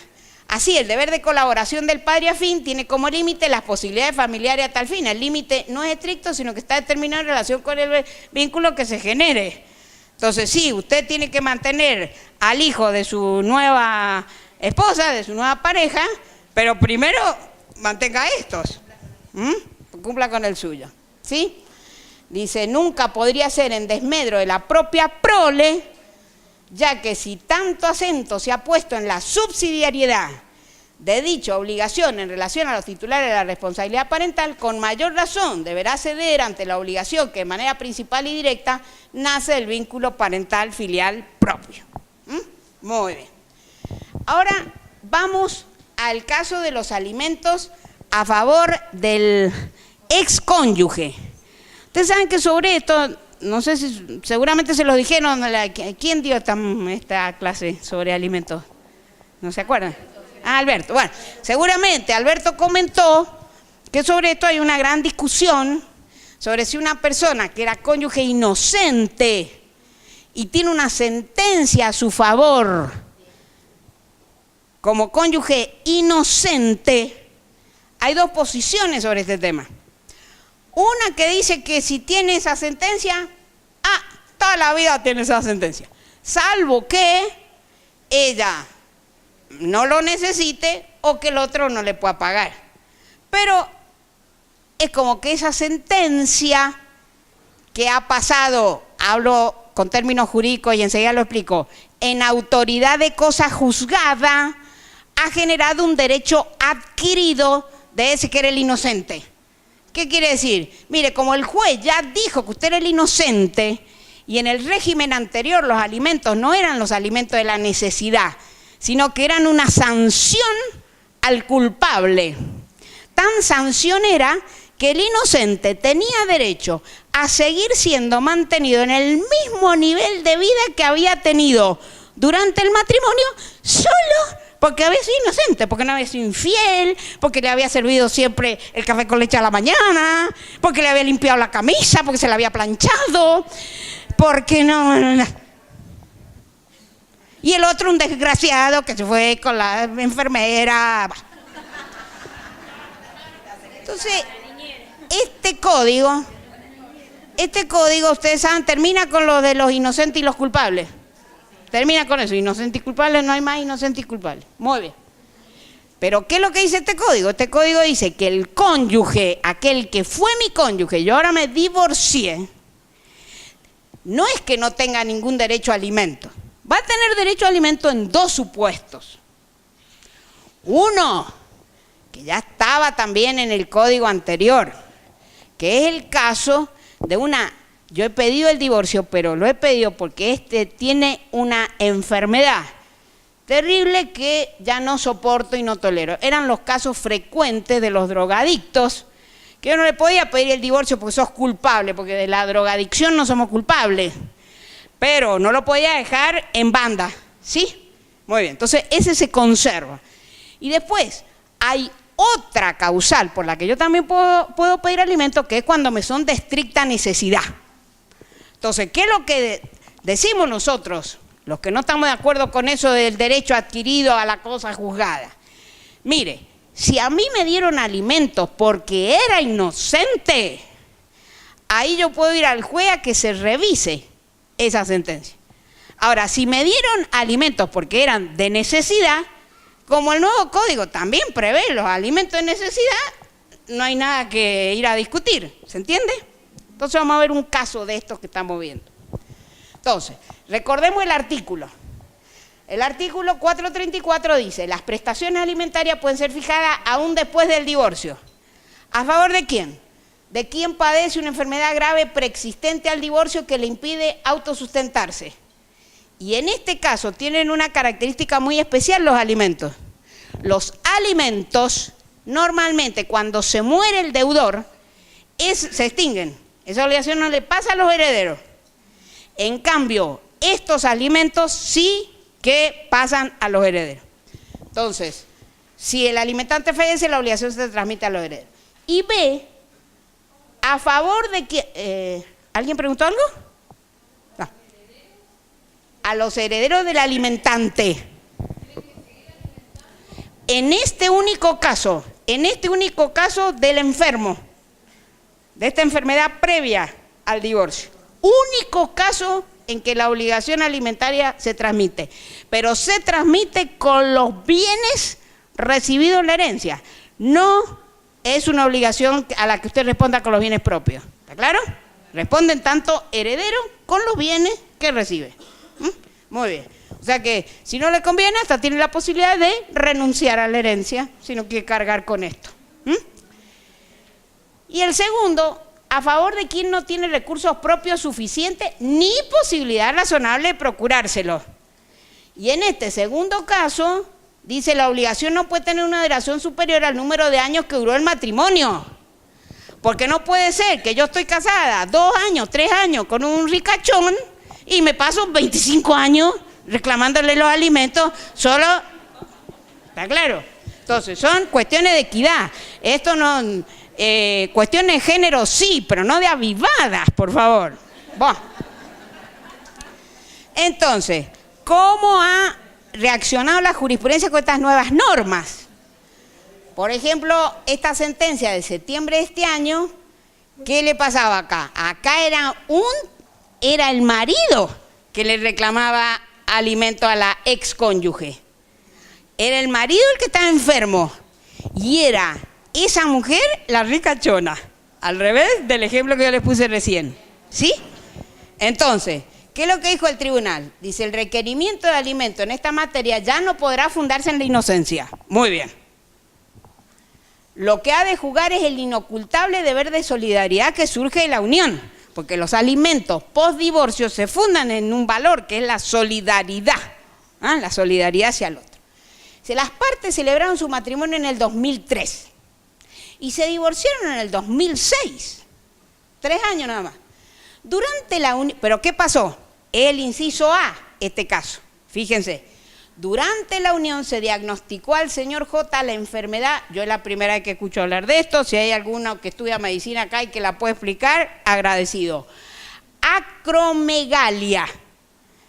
Así, el deber de colaboración del padre afín tiene como límite las posibilidades familiares a tal fin. El límite no es estricto, sino que está determinado en relación con el vínculo que se genere. Entonces, sí, usted tiene que mantener al hijo de su nueva esposa, de su nueva pareja, pero primero mantenga a estos, cumpla con el suyo, ¿sí? Dice, nunca podría ser en desmedro de la propia prole, ya que si tanto acento se ha puesto en la subsidiariedad de dicha obligación en relación a los titulares de la responsabilidad parental, con mayor razón deberá ceder ante la obligación que de manera principal y directa nace del vínculo parental filial propio. Muy bien. Ahora vamos al caso de los alimentos a favor del excónyuge. Ustedes saben que sobre esto, no sé si seguramente se lo dijeron, ¿quién dio esta clase sobre alimentos? ¿No se acuerdan? Ah, Alberto. Bueno, seguramente Alberto comentó que sobre esto hay una gran discusión sobre si una persona que era cónyuge inocente y tiene una sentencia a su favor como cónyuge inocente, hay dos posiciones sobre este tema. Una que dice que si tiene esa sentencia, toda la vida tiene esa sentencia, salvo que ella no lo necesite o que el otro no le pueda pagar. Pero es como que esa sentencia que ha pasado, hablo con términos jurídicos y enseguida lo explico, en autoridad de cosa juzgada, ha generado un derecho adquirido de ese que era el inocente. ¿Qué quiere decir? Mire, como el juez ya dijo que usted era el inocente y en el régimen anterior los alimentos no eran los alimentos de la necesidad, sino que eran una sanción al culpable. Tan sanción era que el inocente tenía derecho a seguir siendo mantenido en el mismo nivel de vida que había tenido durante el matrimonio, solo porque había sido inocente, porque no había sido infiel, porque le había servido siempre el café con leche a la mañana, porque le había limpiado la camisa, porque se la había planchado, porque no. Y el otro un desgraciado que se fue con la enfermera. Entonces, este código, ustedes saben, termina con lo de los inocentes y los culpables. Termina con eso, inocente y culpable, no hay más inocente y culpable. Muy bien. Pero, ¿qué es lo que dice este código? Este código dice que el cónyuge, aquel que fue mi cónyuge, yo ahora me divorcié, no es que no tenga ningún derecho a alimento. Va a tener derecho a alimento en dos supuestos. Uno, que ya estaba también en el código anterior, que es el caso de yo he pedido el divorcio, pero lo he pedido porque tiene una enfermedad terrible que ya no soporto y no tolero. Eran los casos frecuentes de los drogadictos, que yo no le podía pedir el divorcio porque sos culpable, porque de la drogadicción no somos culpables, pero no lo podía dejar en banda, ¿sí? Muy bien, entonces ese se conserva. Y después hay otra causal por la que yo también puedo pedir alimento, que es cuando me son de estricta necesidad. Entonces, ¿qué es lo que decimos nosotros, los que no estamos de acuerdo con eso del derecho adquirido a la cosa juzgada? Mire, si a mí me dieron alimentos porque era inocente, ahí yo puedo ir al juez a que se revise esa sentencia. Ahora, si me dieron alimentos porque eran de necesidad, como el nuevo código también prevé los alimentos de necesidad, no hay nada que ir a discutir, ¿se entiende? Entonces vamos a ver un caso de estos que estamos viendo. Entonces, recordemos el artículo. El artículo 434 dice, las prestaciones alimentarias pueden ser fijadas aún después del divorcio. ¿A favor de quién? De quien padece una enfermedad grave preexistente al divorcio que le impide autosustentarse. Y en este caso tienen una característica muy especial los alimentos. Los alimentos, normalmente cuando se muere el deudor, se extinguen. Esa obligación no le pasa a los herederos. En cambio, estos alimentos sí que pasan a los herederos. Entonces, si el alimentante fallece, la obligación se transmite a los herederos. Y B, a favor de que... ¿alguien preguntó algo? No. A los herederos del alimentante. En este único caso del enfermo, de esta enfermedad previa al divorcio, único caso en que la obligación alimentaria se transmite, pero se transmite con los bienes recibidos en la herencia. No es una obligación a la que usted responda con los bienes propios. ¿Está claro? Responden tanto heredero con los bienes que recibe. Muy bien. O sea que si no le conviene, hasta tiene la posibilidad de renunciar a la herencia si no quiere cargar con esto. Y el segundo, a favor de quien no tiene recursos propios suficientes ni posibilidad razonable de procurárselos. Y en este segundo caso, dice, la obligación no puede tener una duración superior al número de años que duró el matrimonio. Porque no puede ser que yo estoy casada 2 años, 3 años con un ricachón y me paso 25 años reclamándole los alimentos solo. ¿Está claro? Entonces, son cuestiones de equidad. Esto no... cuestiones de género sí, pero no de avivadas, por favor. Bueno. Entonces, ¿cómo ha reaccionado la jurisprudencia con estas nuevas normas? Por ejemplo, esta sentencia de septiembre de este año, ¿qué le pasaba acá? Acá era el marido que le reclamaba alimento a la excónyuge. Era el marido el que estaba enfermo y era esa mujer la ricachona, al revés del ejemplo que yo les puse recién. ¿Sí? Entonces, ¿qué es lo que dijo el tribunal? Dice, el requerimiento de alimento en esta materia ya no podrá fundarse en la inocencia. Muy bien. Lo que ha de jugar es el inocultable deber de solidaridad que surge de la unión, porque los alimentos post-divorcio se fundan en un valor que es la solidaridad, la solidaridad hacia el otro. Las partes celebraron su matrimonio en el 2003 y se divorciaron en el 2006, 3 años nada más. Durante la unión, ¿pero qué pasó? El inciso A, este caso, fíjense. Durante la unión se diagnosticó al señor J la enfermedad, yo es la primera vez que escucho hablar de esto, si hay alguno que estudia medicina acá y que la puede explicar, agradecido. Acromegalia.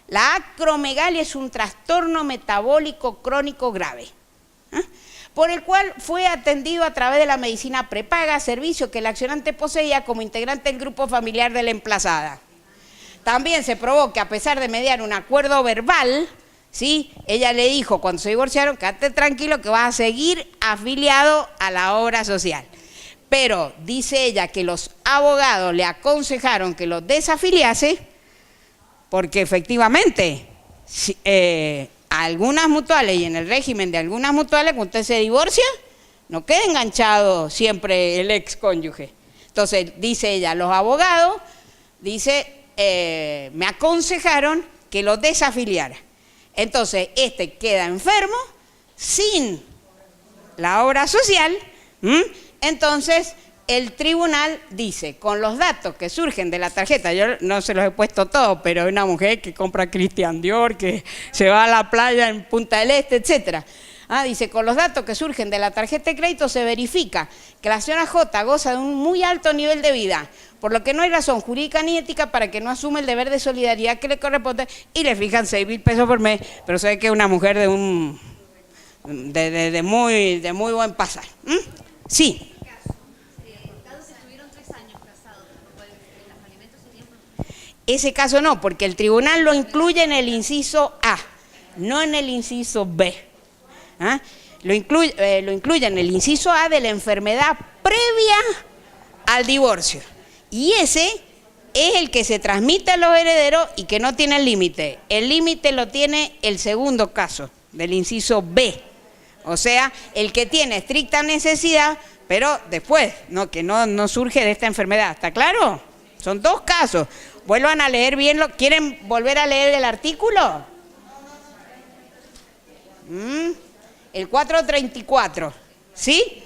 La acromegalia es un trastorno metabólico crónico grave, por el cual fue atendido a través de la medicina prepaga, servicio que el accionante poseía como integrante del grupo familiar de la emplazada. También se probó que a pesar de mediar un acuerdo verbal, ¿sí? Ella le dijo cuando se divorciaron, quédate tranquilo que vas a seguir afiliado a la obra social. Pero dice ella que los abogados le aconsejaron que los desafiliase porque efectivamente, algunas mutuales y en el régimen de algunas mutuales, cuando usted se divorcia, no queda enganchado siempre el ex cónyuge. Entonces, dice ella, los abogados, me aconsejaron que lo desafiliara. Entonces, queda enfermo, sin la obra social, entonces el tribunal dice, con los datos que surgen de la tarjeta, yo no se los he puesto todos, pero hay una mujer que compra Christian Dior, que se va a la playa en Punta del Este, etcétera. Dice, con los datos que surgen de la tarjeta de crédito se verifica que la señora J goza de un muy alto nivel de vida, por lo que no hay razón jurídica ni ética para que no asuma el deber de solidaridad que le corresponde y le fijan 6.000 pesos por mes, pero se ve que es una mujer de muy buen pasar. Sí. Ese caso no, porque el tribunal lo incluye en el inciso A, no en el inciso B. Lo incluye en el inciso A de la enfermedad previa al divorcio. Y ese es el que se transmite a los herederos y que no tiene límite. El límite lo tiene el segundo caso, del inciso B. O sea, el que tiene estricta necesidad, pero después, que no surge de esta enfermedad. ¿Está claro? Son dos casos. Vuelvan a leer bien. ¿Quieren volver a leer el artículo? El 434, ¿sí?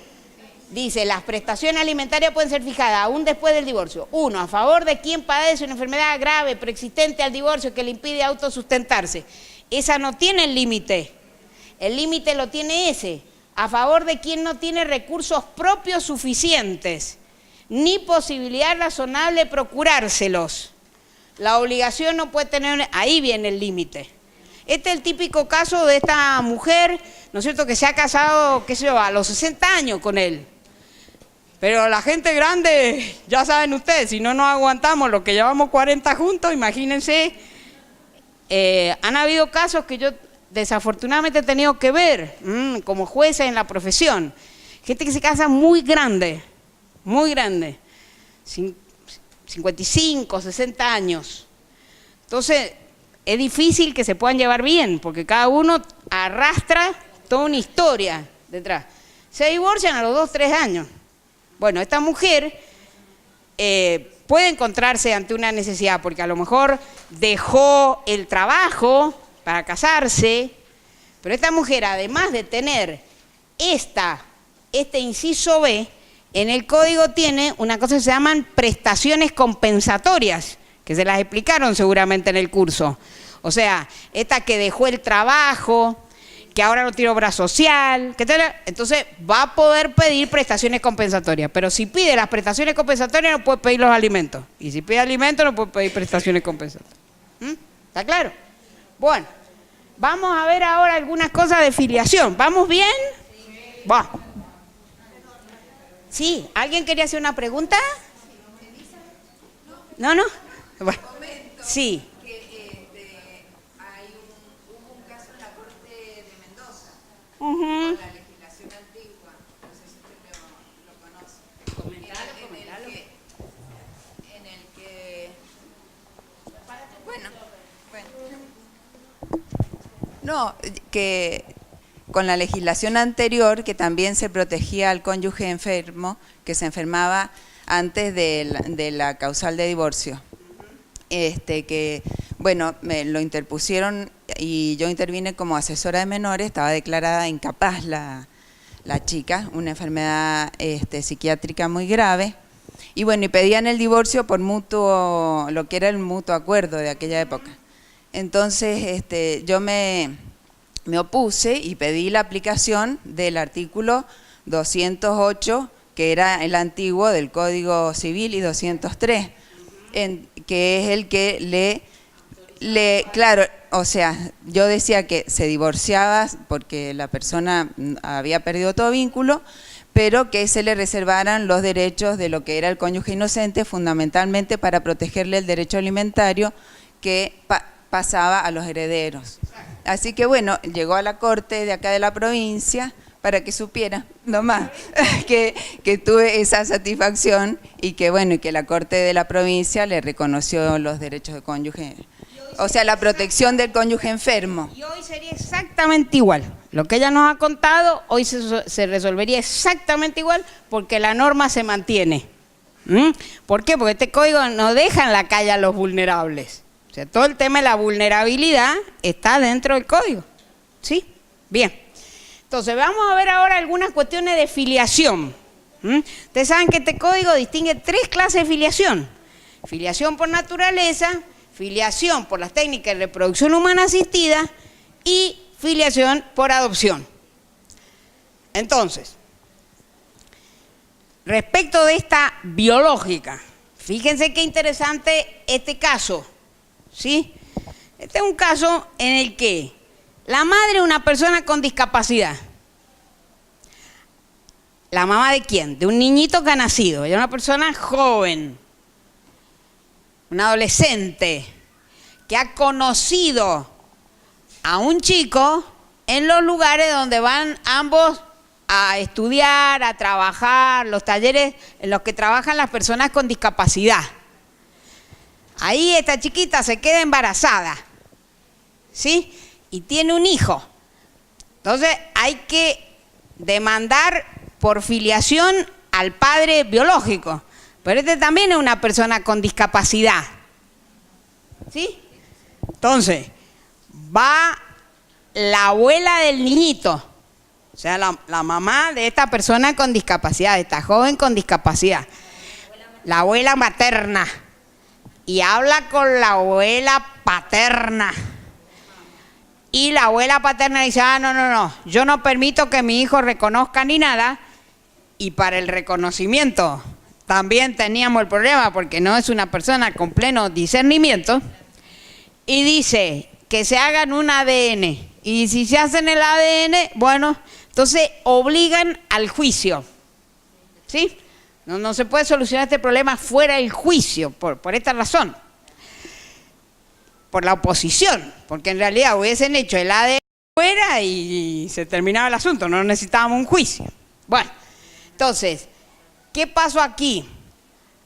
Dice, las prestaciones alimentarias pueden ser fijadas aún después del divorcio. 1. A favor de quien padece una enfermedad grave preexistente al divorcio que le impide autosustentarse. Esa no tiene el límite. El límite lo tiene ese. A favor de quien no tiene recursos propios suficientes, ni posibilidad razonable de procurárselos. La obligación no puede tener... Ahí viene el límite. Este es el típico caso de esta mujer, ¿no es cierto?, que se ha casado, qué sé yo, a los 60 años con él. Pero la gente grande, ya saben ustedes, si no nos aguantamos los que llevamos 40 juntos, imagínense. Han habido casos que yo desafortunadamente he tenido que ver como jueza en la profesión. Gente que se casa muy grande, 55, 60 años. Entonces, es difícil que se puedan llevar bien, porque cada uno arrastra toda una historia detrás. Se divorcian a los 2, 3 años. Bueno, esta mujer puede encontrarse ante una necesidad, porque a lo mejor dejó el trabajo para casarse, pero esta mujer, además de tener este inciso B, en el código tiene una cosa que se llaman prestaciones compensatorias, que se las explicaron seguramente en el curso. O sea, esta que dejó el trabajo, que ahora no tiene obra social, entonces va a poder pedir prestaciones compensatorias. Pero si pide las prestaciones compensatorias no puede pedir los alimentos. Y si pide alimentos no puede pedir prestaciones compensatorias. ¿Está claro? Bueno, vamos a ver ahora algunas cosas de filiación. ¿Vamos bien? Sí. Va. Sí, ¿alguien quería hacer una pregunta? ¿No? Bueno, sí. Con la legislación antigua, no sé si usted lo conoce. Comentalo. En el que no, que con la legislación anterior, que también se protegía al cónyuge enfermo, que se enfermaba antes de la causal de divorcio. Me lo interpusieron y yo intervine como asesora de menores, estaba declarada incapaz la chica, una enfermedad psiquiátrica muy grave, y pedían el divorcio por lo que era el mutuo acuerdo de aquella época. Entonces yo me opuse y pedí la aplicación del artículo 208, que era el antiguo del Código Civil, y 203, que es el que claro, o sea, yo decía que se divorciaba porque la persona había perdido todo vínculo, pero que se le reservaran los derechos de lo que era el cónyuge inocente, fundamentalmente para protegerle el derecho alimentario que pasaba a los herederos. Así que llegó a la corte de acá de la provincia para que supiera nomás que tuve esa satisfacción y que la corte de la provincia le reconoció los derechos de cónyuge. O sea, la protección del cónyuge enfermo. Y hoy sería exactamente igual. Lo que ella nos ha contado, hoy se resolvería exactamente igual porque la norma se mantiene. ¿Por qué? Porque este código no deja en la calle a los vulnerables. O sea, todo el tema de la vulnerabilidad está dentro del código. ¿Sí? Bien. Entonces, vamos a ver ahora algunas cuestiones de filiación. Ustedes saben que este código distingue 3 clases de filiación. Filiación por naturaleza, filiación por las técnicas de reproducción humana asistida y filiación por adopción. Entonces, respecto de esta biológica, fíjense qué interesante este caso, ¿sí? Este es un caso en el que la madre es una persona con discapacidad. ¿La mamá de quién? De un niñito que ha nacido. Ella es una persona joven, un adolescente, que ha conocido a un chico en los lugares donde van ambos a estudiar, a trabajar, los talleres en los que trabajan las personas con discapacidad. Ahí esta chiquita se queda embarazada, ¿sí? Y tiene un hijo. Entonces hay que demandar por filiación al padre biológico. Pero este también es una persona con discapacidad, ¿sí? Entonces, va la abuela del niñito, o sea, la mamá de esta persona con discapacidad, de esta joven con discapacidad, la abuela materna, y habla con la abuela paterna. Y la abuela paterna dice, no, yo no permito que mi hijo reconozca ni nada, y para el reconocimiento también teníamos el problema porque no es una persona con pleno discernimiento, y dice que se hagan un ADN, y si se hacen el ADN, bueno, entonces obligan al juicio, ¿sí? No se puede solucionar este problema fuera del juicio, por esta razón, por la oposición, porque en realidad hubiesen hecho el ADN fuera y se terminaba el asunto, no necesitábamos un juicio. Bueno, entonces, ¿qué pasó aquí?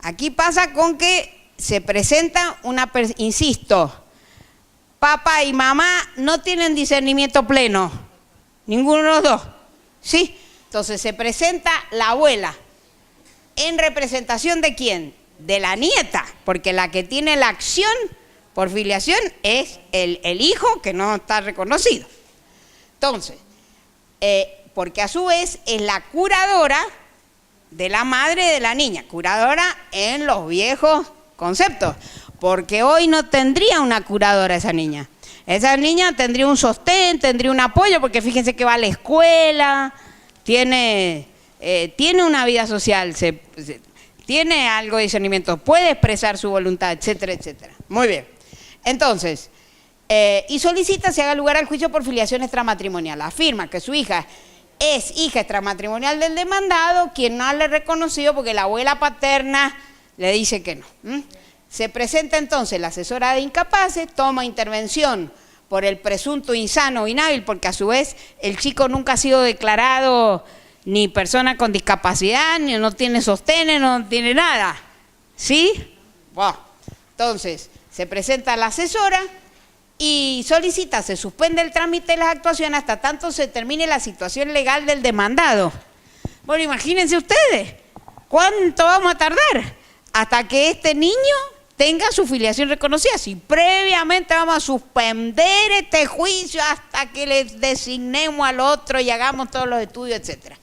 Aquí pasa con que se presenta insisto, papá y mamá no tienen discernimiento pleno, ninguno de los dos, ¿sí? Entonces se presenta la abuela, ¿en representación de quién? De la nieta, porque la que tiene la acción por filiación es el hijo que no está reconocido. Entonces, porque a su vez es la curadora de la madre de la niña, curadora en los viejos conceptos, porque hoy no tendría una curadora esa niña. Esa niña tendría un sostén, tendría un apoyo, porque fíjense que va a la escuela, tiene una vida social, tiene algo de discernimiento, puede expresar su voluntad, etcétera, etcétera. Muy bien. Entonces, y solicita se haga lugar al juicio por filiación extramatrimonial. Afirma que su hija es hija extramatrimonial del demandado, quien no le ha reconocido porque la abuela paterna le dice que no. Se presenta entonces la asesora de incapaces, toma intervención por el presunto insano o inhábil, porque a su vez el chico nunca ha sido declarado ni persona con discapacidad, ni no tiene sostén, no tiene nada. ¿Sí? Bueno, entonces se presenta la asesora y solicita, se suspende el trámite de las actuaciones hasta tanto se termine la situación legal del demandado. Bueno, imagínense ustedes, ¿cuánto vamos a tardar? Hasta que este niño tenga su filiación reconocida. Si previamente vamos a suspender este juicio hasta que le designemos al otro y hagamos todos los estudios, etcétera.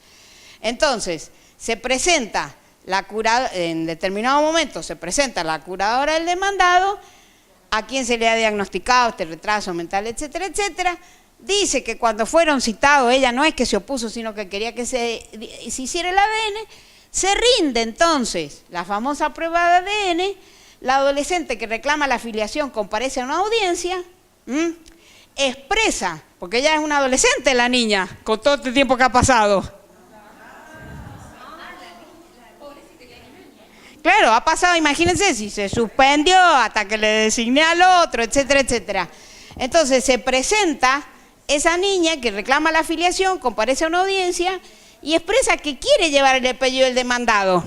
Entonces, se presenta la curadora, en determinado momento se presenta la curadora del demandado, a quien se le ha diagnosticado este retraso mental, etcétera, etcétera. Dice que cuando fueron citados, ella no es que se opuso, sino que quería que se hiciera el ADN. Se rinde entonces la famosa prueba de ADN, la adolescente que reclama la filiación comparece a una audiencia, expresa, porque ella es una adolescente la niña, con todo este tiempo que ha pasado. Claro, ha pasado, imagínense, si se suspendió hasta que le designé al otro, etcétera, etcétera. Entonces se presenta esa niña que reclama la afiliación, comparece a una audiencia y expresa que quiere llevar el apellido del demandado.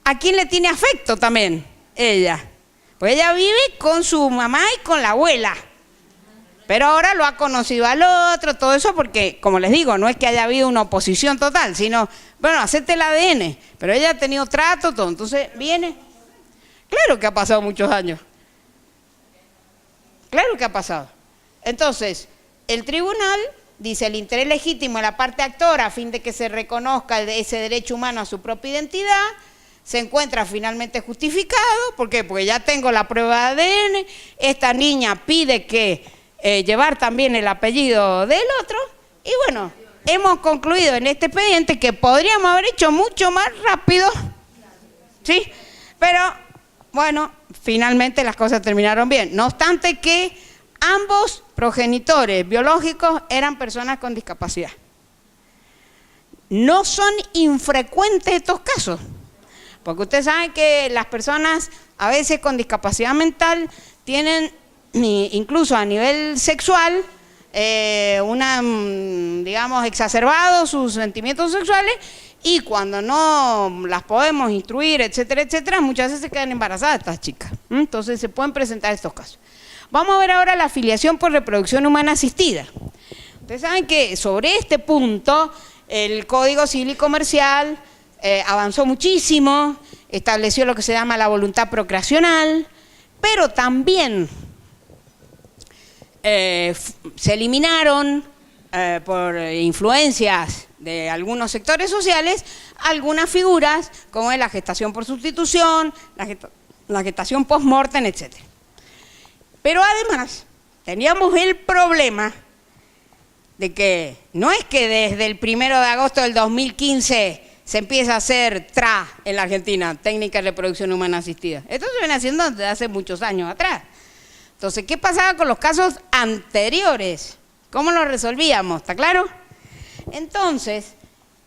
¿A quién le tiene afecto también? Ella. Pues ella vive con su mamá y con la abuela. Pero ahora lo ha conocido al otro, todo eso, porque, como les digo, no es que haya habido una oposición total, sino, bueno, hacete el ADN. Pero ella ha tenido trato, todo. Entonces viene. Claro que ha pasado muchos años. Claro que ha pasado. Entonces, el tribunal dice el interés legítimo de la parte actora a fin de que se reconozca ese derecho humano a su propia identidad, se encuentra finalmente justificado. ¿Por qué? Porque ya tengo la prueba de ADN, esta niña pide que llevar también el apellido del otro, y bueno, hemos concluido en este expediente que podríamos haber hecho mucho más rápido, ¿sí? Pero, bueno, finalmente las cosas terminaron bien. No obstante que ambos progenitores biológicos eran personas con discapacidad. No son infrecuentes estos casos, porque ustedes saben que las personas a veces con discapacidad mental tienen, incluso a nivel sexual, digamos, exacerbados sus sentimientos sexuales, y cuando no las podemos instruir, etcétera, etcétera, muchas veces se quedan embarazadas estas chicas. Entonces se pueden presentar estos casos. Vamos a ver ahora la afiliación por reproducción humana asistida. Ustedes saben que sobre este punto el Código Civil y Comercial avanzó muchísimo, estableció lo que se llama la voluntad procreacional, pero también se eliminaron por influencias de algunos sectores sociales algunas figuras como es la gestación por sustitución, la gestación post-mortem, etc. Pero además teníamos el problema de que no es que desde el 1 de agosto del 2015 se empieza a hacer TRA en la Argentina, técnica de reproducción humana asistida. Esto se viene haciendo desde hace muchos años atrás. Entonces, ¿qué pasaba con los casos anteriores? ¿Cómo los resolvíamos? ¿Está claro? Entonces,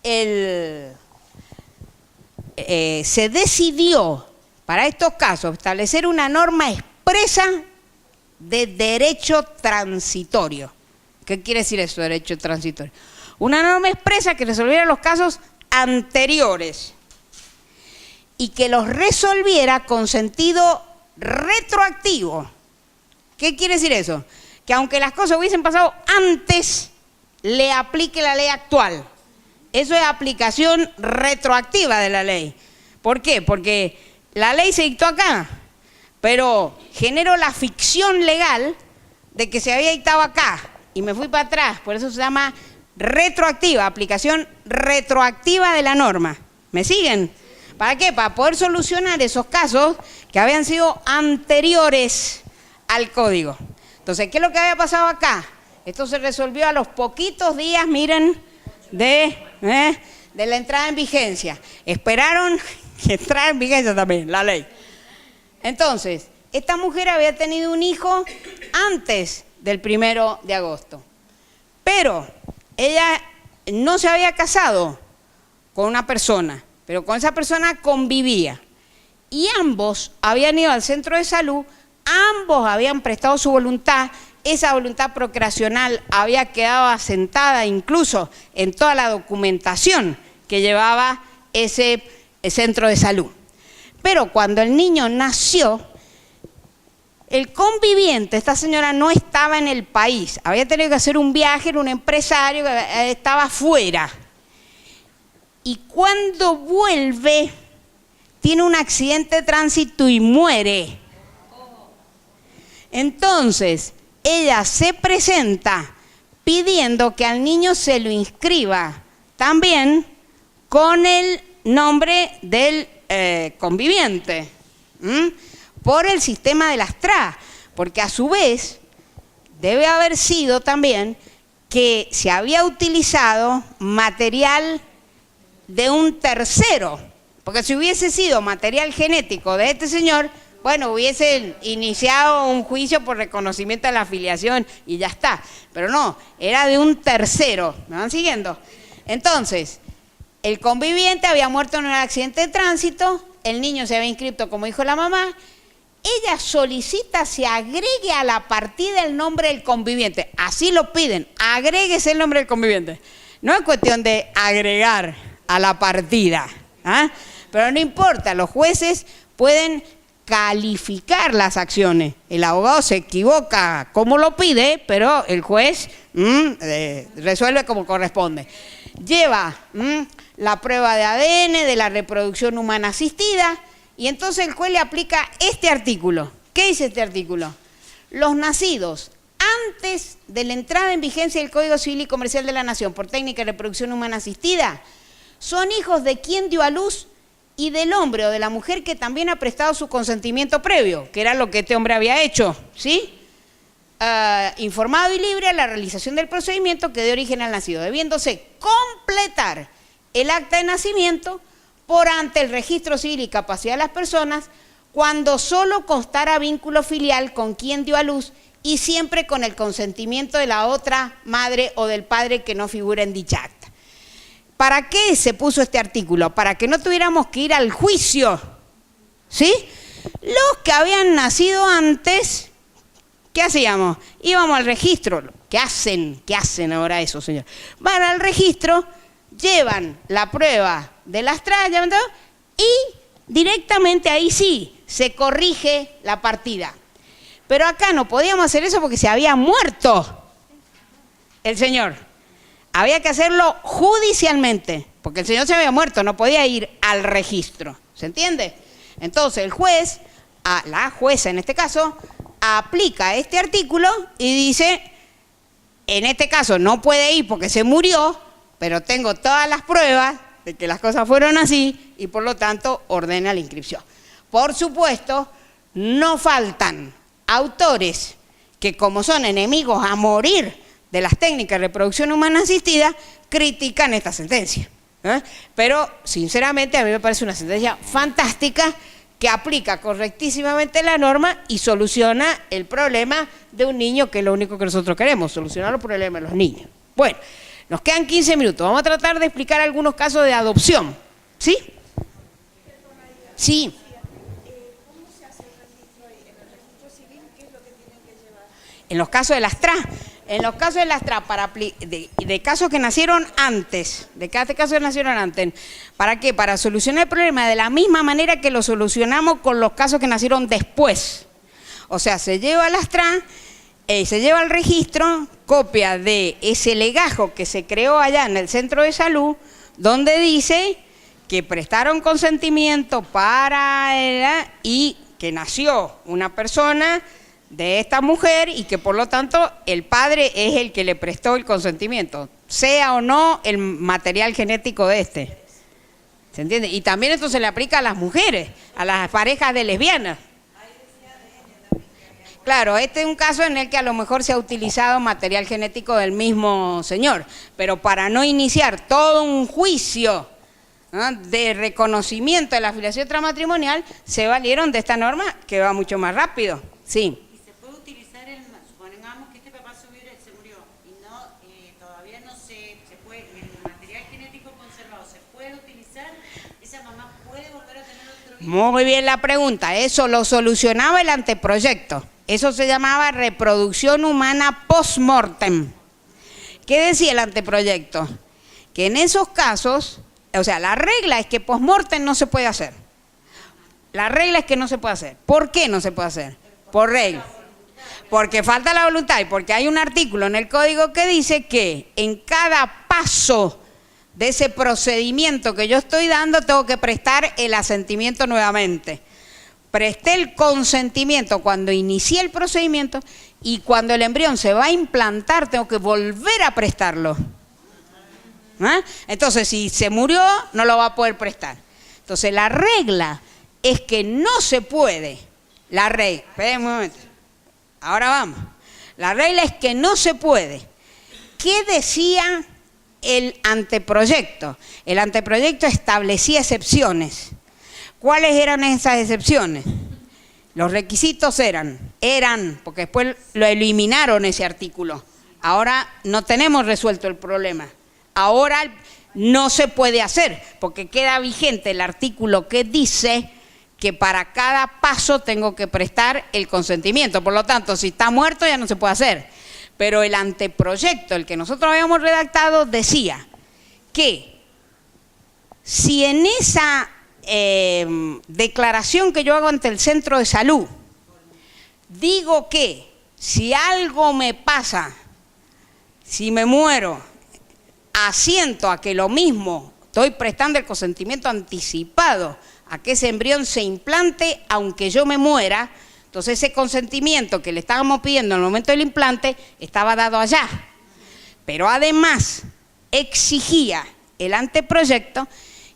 se decidió para estos casos establecer una norma expresa de derecho transitorio. ¿Qué quiere decir eso, derecho transitorio? Una norma expresa que resolviera los casos anteriores y que los resolviera con sentido retroactivo. ¿Qué quiere decir eso? Que aunque las cosas hubiesen pasado antes, le aplique la ley actual. Eso es aplicación retroactiva de la ley. ¿Por qué? Porque la ley se dictó acá, pero generó la ficción legal de que se había dictado acá y me fui para atrás. Por eso se llama retroactiva, aplicación retroactiva de la norma. ¿Me siguen? ¿Para qué? Para poder solucionar esos casos que habían sido anteriores al código. Entonces, ¿qué es lo que había pasado acá? Esto se resolvió a los poquitos días, miren, de la entrada en vigencia. Esperaron que entrara en vigencia también la ley. Entonces, esta mujer había tenido un hijo antes del 1 de agosto, pero ella no se había casado con una persona, pero con esa persona convivía. Y ambos habían ido al centro de salud, ambos habían prestado su voluntad, esa voluntad procreacional había quedado asentada incluso en toda la documentación que llevaba ese centro de salud. Pero cuando el niño nació, el conviviente, esta señora no estaba en el país, había tenido que hacer un viaje, era un empresario que estaba fuera. Y cuando vuelve, tiene un accidente de tránsito y muere. Entonces, ella se presenta pidiendo que al niño se lo inscriba también con el nombre del conviviente, por el sistema de las TRA, porque a su vez debe haber sido también que se había utilizado material de un tercero, porque si hubiese sido material genético de este señor, bueno, hubiesen iniciado un juicio por reconocimiento de la afiliación y ya está, pero no, era de un tercero. ¿Me van siguiendo? Entonces, el conviviente había muerto en un accidente de tránsito, el niño se había inscrito como hijo de la mamá, ella solicita se agregue a la partida el nombre del conviviente, así lo piden, agréguese el nombre del conviviente. No es cuestión de agregar a la partida, pero no importa, los jueces pueden calificar las acciones. El abogado se equivoca como lo pide, pero el juez resuelve como corresponde. Lleva la prueba de ADN de la reproducción humana asistida y entonces el juez le aplica este artículo. ¿Qué dice este artículo? Los nacidos antes de la entrada en vigencia del Código Civil y Comercial de la Nación por técnica de reproducción humana asistida son hijos de quien dio a luz y del hombre o de la mujer que también ha prestado su consentimiento previo, que era lo que este hombre había hecho, ¿sí? Informado y libre a la realización del procedimiento que dio origen al nacido, debiéndose completar el acta de nacimiento por ante el registro civil y capacidad de las personas cuando solo constara vínculo filial con quien dio a luz y siempre con el consentimiento de la otra madre o del padre que no figura en dicha acta. ¿Para qué se puso este artículo? Para que no tuviéramos que ir al juicio, ¿sí? Los que habían nacido antes, ¿qué hacíamos? Íbamos al registro. ¿Qué hacen ahora eso, señor? Van al registro, llevan la prueba de las trayas y directamente ahí sí se corrige la partida. Pero acá no podíamos hacer eso porque se había muerto el señor. Había que hacerlo judicialmente, porque el señor se había muerto, no podía ir al registro. ¿Se entiende? Entonces el juez, la jueza en este caso, aplica este artículo y dice, en este caso no puede ir porque se murió, pero tengo todas las pruebas de que las cosas fueron así y por lo tanto ordena la inscripción. Por supuesto, no faltan autores que como son enemigos a morir de las técnicas de reproducción humana asistida, critican esta sentencia. Pero, sinceramente, a mí me parece una sentencia fantástica que aplica correctísimamente la norma y soluciona el problema de un niño, que es lo único que nosotros queremos, solucionar los problemas de los niños. Bueno, nos quedan 15 minutos. Vamos a tratar de explicar algunos casos de adopción. ¿Sí? Sí. En los casos de las TRA, de casos que nacieron antes, ¿para qué? Para solucionar el problema de la misma manera que lo solucionamos con los casos que nacieron después. O sea, se lleva a las TRA, se lleva al registro, copia de ese legajo que se creó allá en el centro de salud, donde dice que prestaron consentimiento y que nació una persona de esta mujer y que por lo tanto el padre es el que le prestó el consentimiento, sea o no el material genético de este. ¿Se entiende? Y también esto se le aplica a las mujeres, a las parejas de lesbianas. Claro, este es un caso en el que a lo mejor se ha utilizado material genético del mismo señor, pero para no iniciar todo un juicio de reconocimiento de la filiación extramatrimonial, se valieron de esta norma que va mucho más rápido. Sí. Muy bien la pregunta, eso lo solucionaba el anteproyecto, eso se llamaba reproducción humana post-mortem. ¿Qué decía el anteproyecto? Que en esos casos, o sea, la regla es que post-mortem no se puede hacer. La regla es que no se puede hacer. ¿Por qué no se puede hacer? Por regla. Porque falta la voluntad y porque hay un artículo en el código que dice que en cada paso de ese procedimiento que yo estoy dando, tengo que prestar el asentimiento nuevamente. Presté el consentimiento cuando inicié el procedimiento y cuando el embrión se va a implantar, tengo que volver a prestarlo. Entonces, si se murió, no lo va a poder prestar. Entonces, la regla es que no se puede. La regla, esperen un momento. Ahora vamos. La regla es que no se puede. ¿Qué decía el anteproyecto? El anteproyecto establecía excepciones. ¿Cuáles eran esas excepciones? Los requisitos eran, porque después lo eliminaron ese artículo. Ahora no tenemos resuelto el problema. Ahora no se puede hacer, porque queda vigente el artículo que dice que para cada paso tengo que prestar el consentimiento. Por lo tanto, si está muerto ya no se puede hacer. Pero el anteproyecto, el que nosotros habíamos redactado, decía que si en esa declaración que yo hago ante el centro de salud. Digo que si algo me pasa, si me muero, asiento a que lo mismo, estoy prestando el consentimiento anticipado a que ese embrión se implante aunque yo me muera. Entonces ese consentimiento que le estábamos pidiendo en el momento del implante estaba dado allá. Pero además exigía el anteproyecto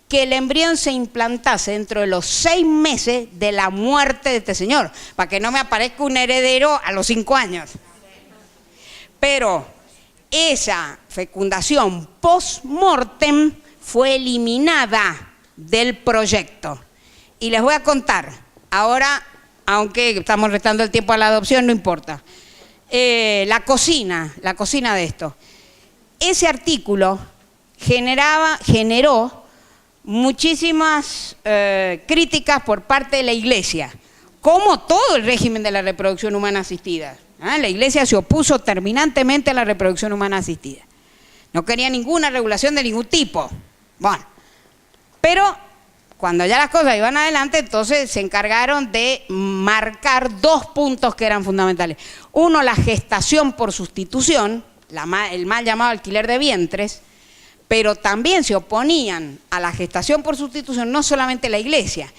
que el embrión se implantase dentro de los 6 meses de la muerte de este señor, para que no me aparezca un heredero a los 5 años. Pero esa fecundación post-mortem fue eliminada del proyecto. Y les voy a contar, ahora, aunque estamos restando el tiempo a la adopción, no importa. La cocina de esto. Ese artículo generó muchísimas críticas por parte de la Iglesia, como todo el régimen de la reproducción humana asistida. La Iglesia se opuso terminantemente a la reproducción humana asistida. No quería ninguna regulación de ningún tipo. Bueno, pero cuando ya las cosas iban adelante, entonces se encargaron de marcar 2 puntos que eran fundamentales. Uno, la gestación por sustitución, el mal llamado alquiler de vientres, pero también se oponían a la gestación por sustitución no solamente la Iglesia.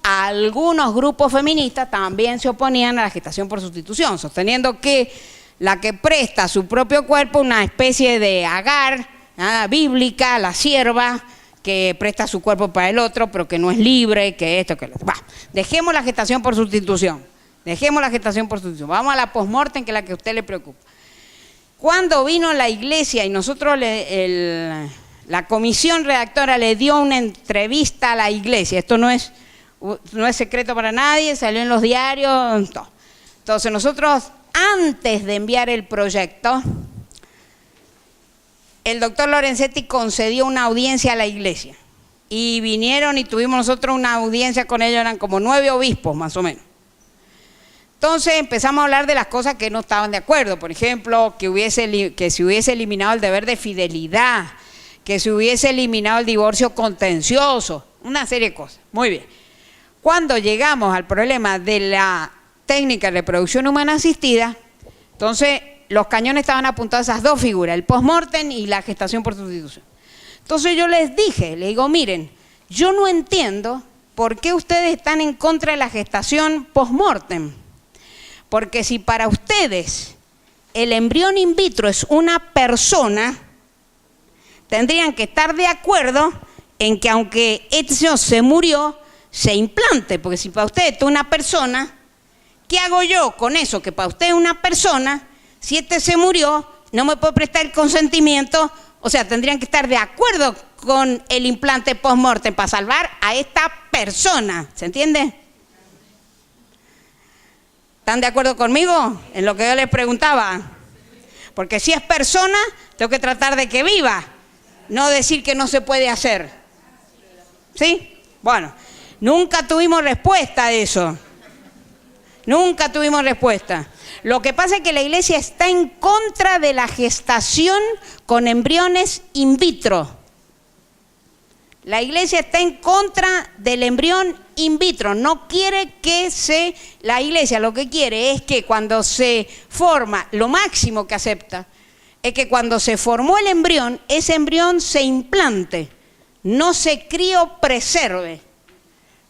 Algunos grupos feministas también se oponían a la gestación por sustitución, sosteniendo que la que presta su propio cuerpo, una especie de Agar bíblica, la sierva, que presta su cuerpo para el otro, pero que no es libre, que esto, que lo otro. Dejemos la gestación por sustitución, vamos a la post-mortem, que es la que a usted le preocupa. Cuando vino la Iglesia y nosotros, la comisión redactora le dio una entrevista a la Iglesia, esto no es secreto para nadie, salió en los diarios, todo. Entonces nosotros, antes de enviar el proyecto, el doctor Lorenzetti concedió una audiencia a la Iglesia y vinieron y tuvimos nosotros una audiencia con ellos, eran como 9 obispos más o menos. Entonces empezamos a hablar de las cosas que no estaban de acuerdo, por ejemplo, que se hubiese eliminado el deber de fidelidad, que se hubiese eliminado el divorcio contencioso, una serie de cosas. Muy bien. Cuando llegamos al problema de la técnica de reproducción humana asistida, entonces los cañones estaban apuntados a esas 2 figuras, el post-mortem y la gestación por sustitución. Entonces yo les digo, miren, yo no entiendo por qué ustedes están en contra de la gestación post-mortem. Porque si para ustedes el embrión in vitro es una persona, tendrían que estar de acuerdo en que aunque este señor se murió, se implante. Porque si para usted es una persona, ¿qué hago yo con eso? Que para usted es una persona, si este se murió, no me puede prestar el consentimiento. O sea, tendrían que estar de acuerdo con el implante post-mortem para salvar a esta persona. ¿Se entiende? ¿Están de acuerdo conmigo en lo que yo les preguntaba? Porque si es persona, tengo que tratar de que viva, no decir que no se puede hacer. ¿Sí? Bueno, nunca tuvimos respuesta a eso. Nunca tuvimos respuesta. Lo que pasa es que la Iglesia está en contra de la gestación con embriones in vitro. La Iglesia está en contra del embrión in vitro. No quiere que la Iglesia lo que quiere es que cuando se forma, lo máximo que acepta, es que cuando se formó el embrión, ese embrión se implante, no se criopreserve.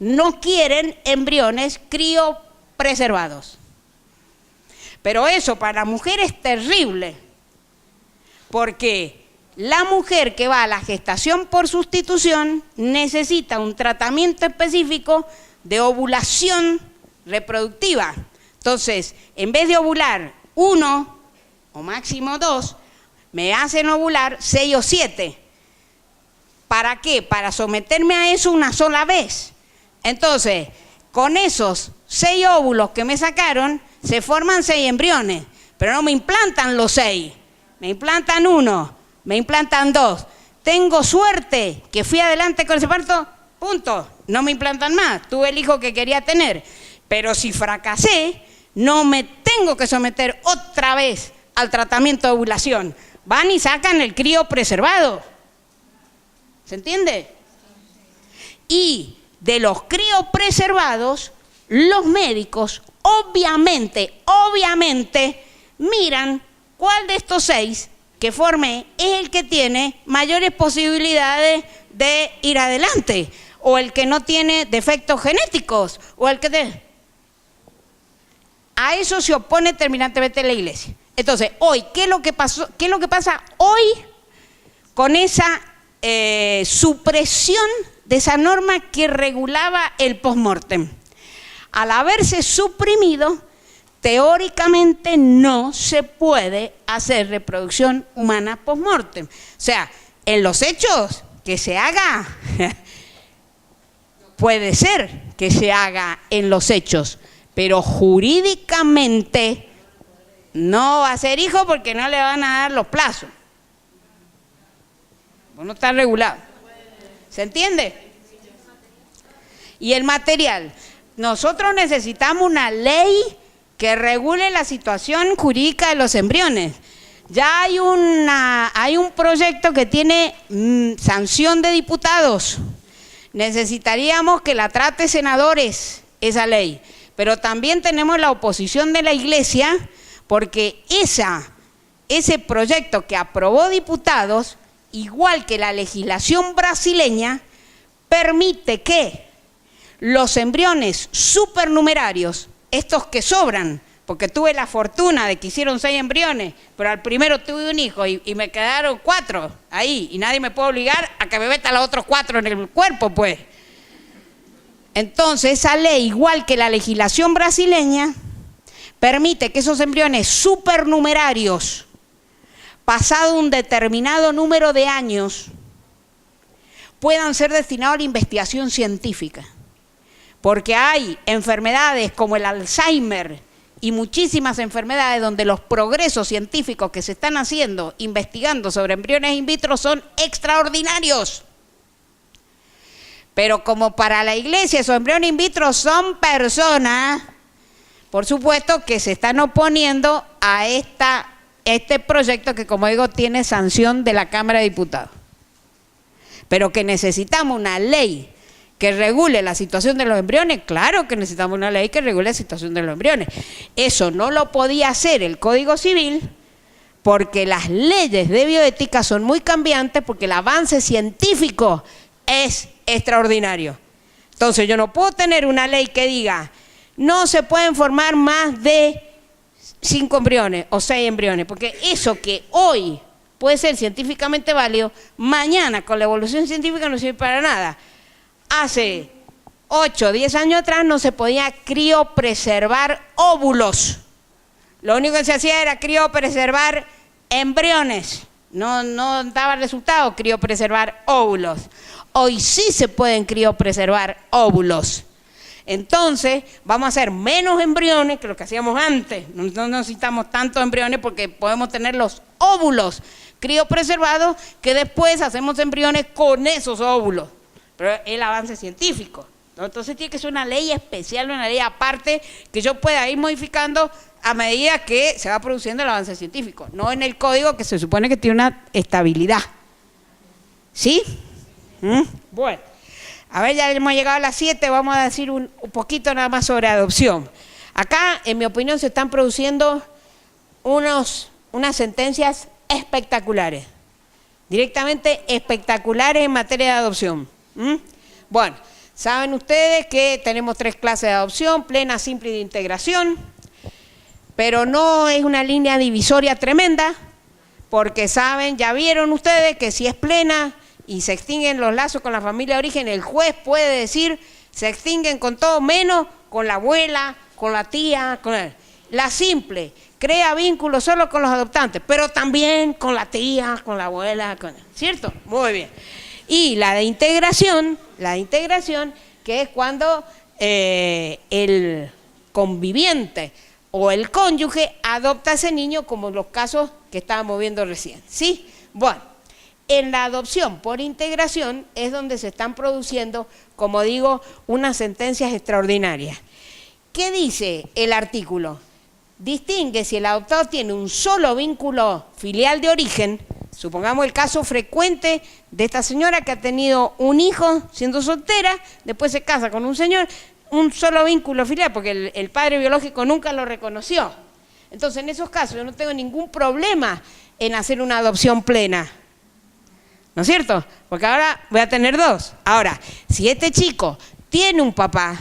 No quieren embriones criopreservados. Pero eso para la mujer es terrible, porque la mujer que va a la gestación por sustitución necesita un tratamiento específico de ovulación reproductiva. Entonces, en vez de ovular 1 o máximo 2, me hacen ovular 6 o 7. ¿Para qué? Para someterme a eso una sola vez. Entonces, con esos 6 óvulos que me sacaron, se forman 6 embriones, pero no me implantan los 6, me implantan 1, me implantan 2. Tengo suerte que fui adelante con ese parto, punto, no me implantan más, tuve el hijo que quería tener. Pero si fracasé, no me tengo que someter otra vez al tratamiento de ovulación. Van y sacan el crío preservado. ¿Se entiende? Y de los criopreservados, los médicos obviamente miran cuál de estos 6 que formé es el que tiene mayores posibilidades de ir adelante, o el que no tiene defectos genéticos, o el que... A eso se opone terminantemente la Iglesia. Entonces, hoy, ¿qué es lo que pasa hoy con esa supresión de esa norma que regulaba el post-mortem? Al haberse suprimido, teóricamente no se puede hacer reproducción humana post-mortem. O sea, en los hechos que se haga, puede ser que se haga en los hechos, pero jurídicamente no va a ser hijo porque no le van a dar los plazos. No está regulado. ¿Se entiende? Y el material. Nosotros necesitamos una ley que regule la situación jurídica de los embriones. Ya hay un proyecto que tiene sanción de diputados. Necesitaríamos que la trate senadores, esa ley. Pero también tenemos la oposición de la Iglesia, porque ese proyecto que aprobó diputados, igual que la legislación brasileña, permite que los embriones supernumerarios, estos que sobran, porque tuve la fortuna de que hicieron 6 embriones, pero al primero tuve un hijo y me quedaron 4 ahí, y nadie me puede obligar a que me meta los otros 4 en el cuerpo, pues. Entonces, esa ley, igual que la legislación brasileña, permite que esos embriones supernumerarios, pasado un determinado número de años, puedan ser destinados a la investigación científica. Porque hay enfermedades como el Alzheimer y muchísimas enfermedades donde los progresos científicos que se están haciendo, investigando sobre embriones in vitro, son extraordinarios. Pero como para la Iglesia esos embriones in vitro son personas, por supuesto que se están oponiendo a este proyecto que, como digo, tiene sanción de la Cámara de Diputados. Pero que necesitamos una ley que regule la situación de los embriones, claro que necesitamos una ley que regule la situación de los embriones. Eso no lo podía hacer el Código Civil, porque las leyes de bioética son muy cambiantes, porque el avance científico es extraordinario. Entonces yo no puedo tener una ley que diga no se pueden formar más de 5 embriones o 6 embriones, porque eso que hoy puede ser científicamente válido, mañana con la evolución científica no sirve para nada. Hace 8 o 10 años atrás no se podía criopreservar óvulos. Lo único que se hacía era criopreservar embriones. No daba resultado criopreservar óvulos. Hoy sí se pueden criopreservar óvulos. Entonces vamos a hacer menos embriones que lo que hacíamos antes. No necesitamos tantos embriones porque podemos tener los óvulos criopreservados, que después hacemos embriones con esos óvulos. Pero es el avance científico, ¿no? Entonces tiene que ser una ley especial, una ley aparte, que yo pueda ir modificando a medida que se va produciendo el avance científico, no en el código que se supone que tiene una estabilidad. ¿Sí? Bueno, a ver, ya hemos llegado a las 7, vamos a decir un poquito nada más sobre adopción. Acá, en mi opinión, se están produciendo unas sentencias espectaculares, directamente espectaculares en materia de adopción. Bueno, saben ustedes que tenemos 3 clases de adopción: plena, simple y de integración, pero no es una línea divisoria tremenda, porque saben, ya vieron ustedes que si es plena y se extinguen los lazos con la familia de origen, el juez puede decir se extinguen con todo menos con la abuela, con la tía, con él. La simple crea vínculos solo con los adoptantes, pero también con la tía, con la abuela, ¿cierto? Muy bien. Y la de integración, que es cuando el conviviente o el cónyuge adopta a ese niño, como los casos que estábamos viendo recién, ¿sí? Bueno, en la adopción por integración es donde se están produciendo, como digo, unas sentencias extraordinarias. ¿Qué dice el artículo? Distingue si el adoptado tiene un solo vínculo filial de origen, Supongamos el caso frecuente de esta señora que ha tenido un hijo siendo soltera, después se casa con un señor, un solo vínculo filial, porque el padre biológico nunca lo reconoció. Entonces, en esos casos yo no tengo ningún problema en hacer una adopción plena. ¿No es cierto? Porque ahora voy a tener dos. Ahora, si este chico tiene un papá,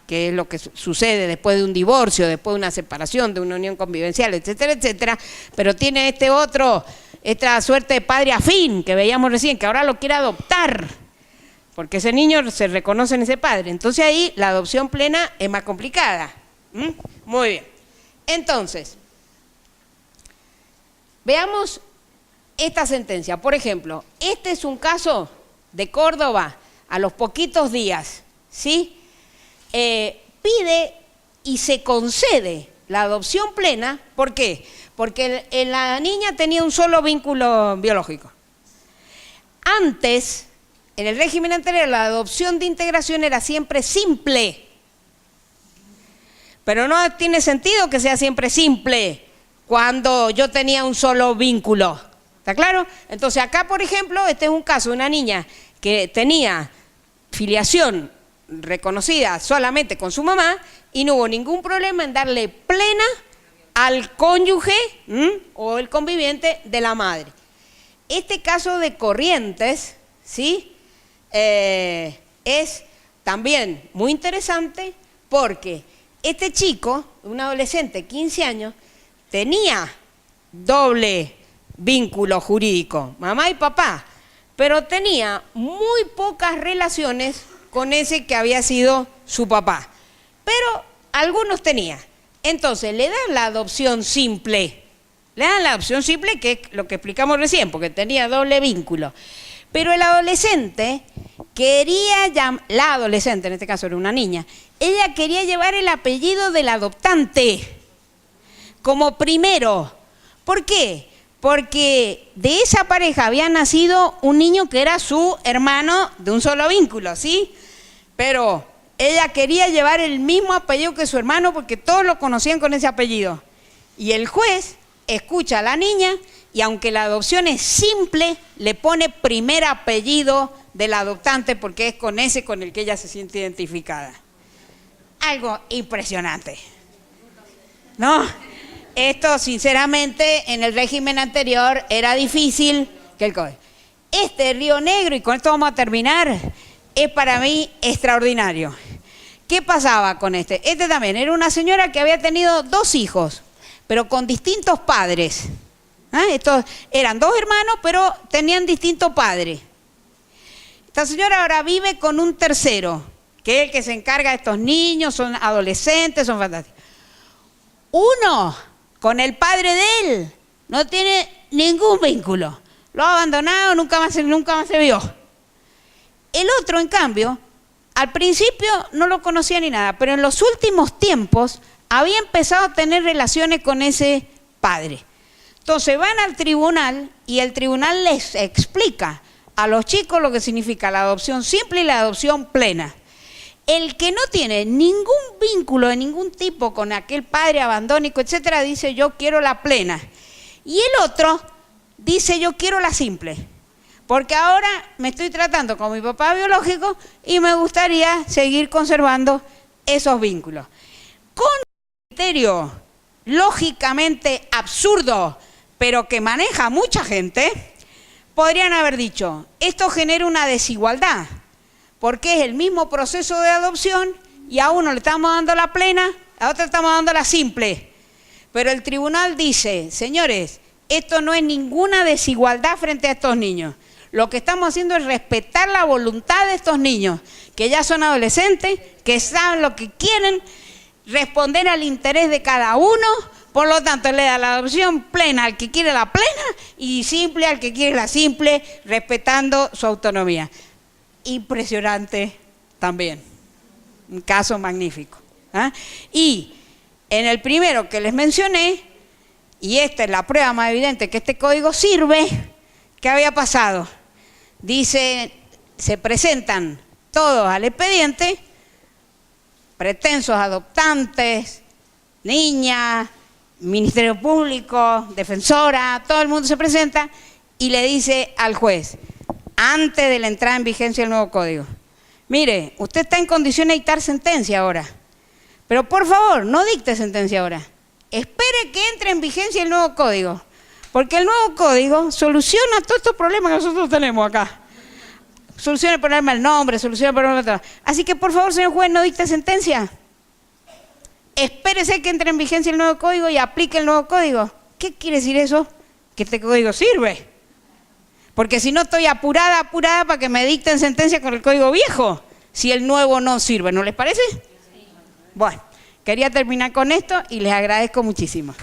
que es lo que sucede después de un divorcio, después de una separación, de una unión convivencial, etcétera, etcétera, pero tiene esta suerte de padre afín que veíamos recién, que ahora lo quiere adoptar, porque ese niño se reconoce en ese padre. Entonces ahí la adopción plena es más complicada. Muy bien. Entonces, veamos esta sentencia. Por ejemplo, este es un caso de Córdoba, a los poquitos días, ¿sí? Pide y se concede la adopción plena. ¿Por qué? Porque la niña tenía un solo vínculo biológico. Antes, en el régimen anterior, la adopción de integración era siempre simple. Pero no tiene sentido que sea siempre simple cuando yo tenía un solo vínculo. ¿Está claro? Entonces acá, por ejemplo, este es un caso de una niña que tenía filiación reconocida solamente con su mamá y no hubo ningún problema en darle plena al cónyuge o el conviviente de la madre. Este caso de Corrientes, ¿sí? Es también muy interesante porque este chico, un adolescente de 15 años, tenía doble vínculo jurídico, mamá y papá, pero tenía muy pocas relaciones con ese que había sido su papá, pero algunos tenía. Entonces le dan la adopción simple, que es lo que explicamos recién, porque tenía doble vínculo. Pero el adolescente la adolescente, en este caso era una niña, ella quería llevar el apellido del adoptante como primero. ¿Por qué? Porque de esa pareja había nacido un niño que era su hermano de un solo vínculo, ¿sí? Pero ella quería llevar el mismo apellido que su hermano porque todos lo conocían con ese apellido. Y el juez escucha a la niña y aunque la adopción es simple, le pone primer apellido del adoptante porque es con ese con el que ella se siente identificada. Algo impresionante, ¿no? Esto, sinceramente, en el régimen anterior era difícil que el COE. Este Río Negro, y con esto vamos a terminar, es para mí extraordinario. ¿Qué pasaba con este? Este también era una señora que había tenido 2 hijos, pero con distintos padres. Estos eran 2 hermanos, pero tenían distintos padres. Esta señora ahora vive con un tercero, que es el que se encarga de estos niños, son adolescentes, son fantásticos. Uno, con el padre de él, no tiene ningún vínculo. Lo ha abandonado, nunca más se vio. El otro, en cambio, al principio no lo conocía ni nada, pero en los últimos tiempos había empezado a tener relaciones con ese padre. Entonces van al tribunal y el tribunal les explica a los chicos lo que significa la adopción simple y la adopción plena. El que no tiene ningún vínculo de ningún tipo con aquel padre abandónico, etcétera, dice yo quiero la plena. Y el otro dice yo quiero la simple. Porque ahora me estoy tratando con mi papá biológico y me gustaría seguir conservando esos vínculos. Con un criterio lógicamente absurdo, pero que maneja mucha gente, podrían haber dicho, esto genera una desigualdad, porque es el mismo proceso de adopción y a uno le estamos dando la plena, a otro le estamos dando la simple. Pero el tribunal dice, señores, esto no es ninguna desigualdad frente a estos niños. Lo que estamos haciendo es respetar la voluntad de estos niños, que ya son adolescentes, que saben lo que quieren, responder al interés de cada uno. Por lo tanto, le da la adopción plena al que quiere la plena y simple al que quiere la simple, respetando su autonomía. Impresionante también, un caso magnífico. Y en el primero que les mencioné, y esta es la prueba más evidente que este código sirve, ¿qué había pasado? Dice, se presentan todos al expediente, pretensos adoptantes, niñas, Ministerio Público, defensora, todo el mundo se presenta y le dice al juez, antes de la entrada en vigencia del nuevo código, mire, usted está en condiciones de dictar sentencia ahora, pero por favor, no dicte sentencia ahora. Espere que entre en vigencia el nuevo código, porque el nuevo código soluciona todos estos problemas que nosotros tenemos acá. Soluciona el problema del nombre, soluciona el problema de todo. Así que por favor, señor juez, no dicte sentencia. Espérese que entre en vigencia el nuevo código y aplique el nuevo código. ¿Qué quiere decir eso? Que este código sirve. Porque si no estoy apurada para que me dicten sentencia con el código viejo, si el nuevo no sirve, ¿no les parece? Bueno, quería terminar con esto y les agradezco muchísimo.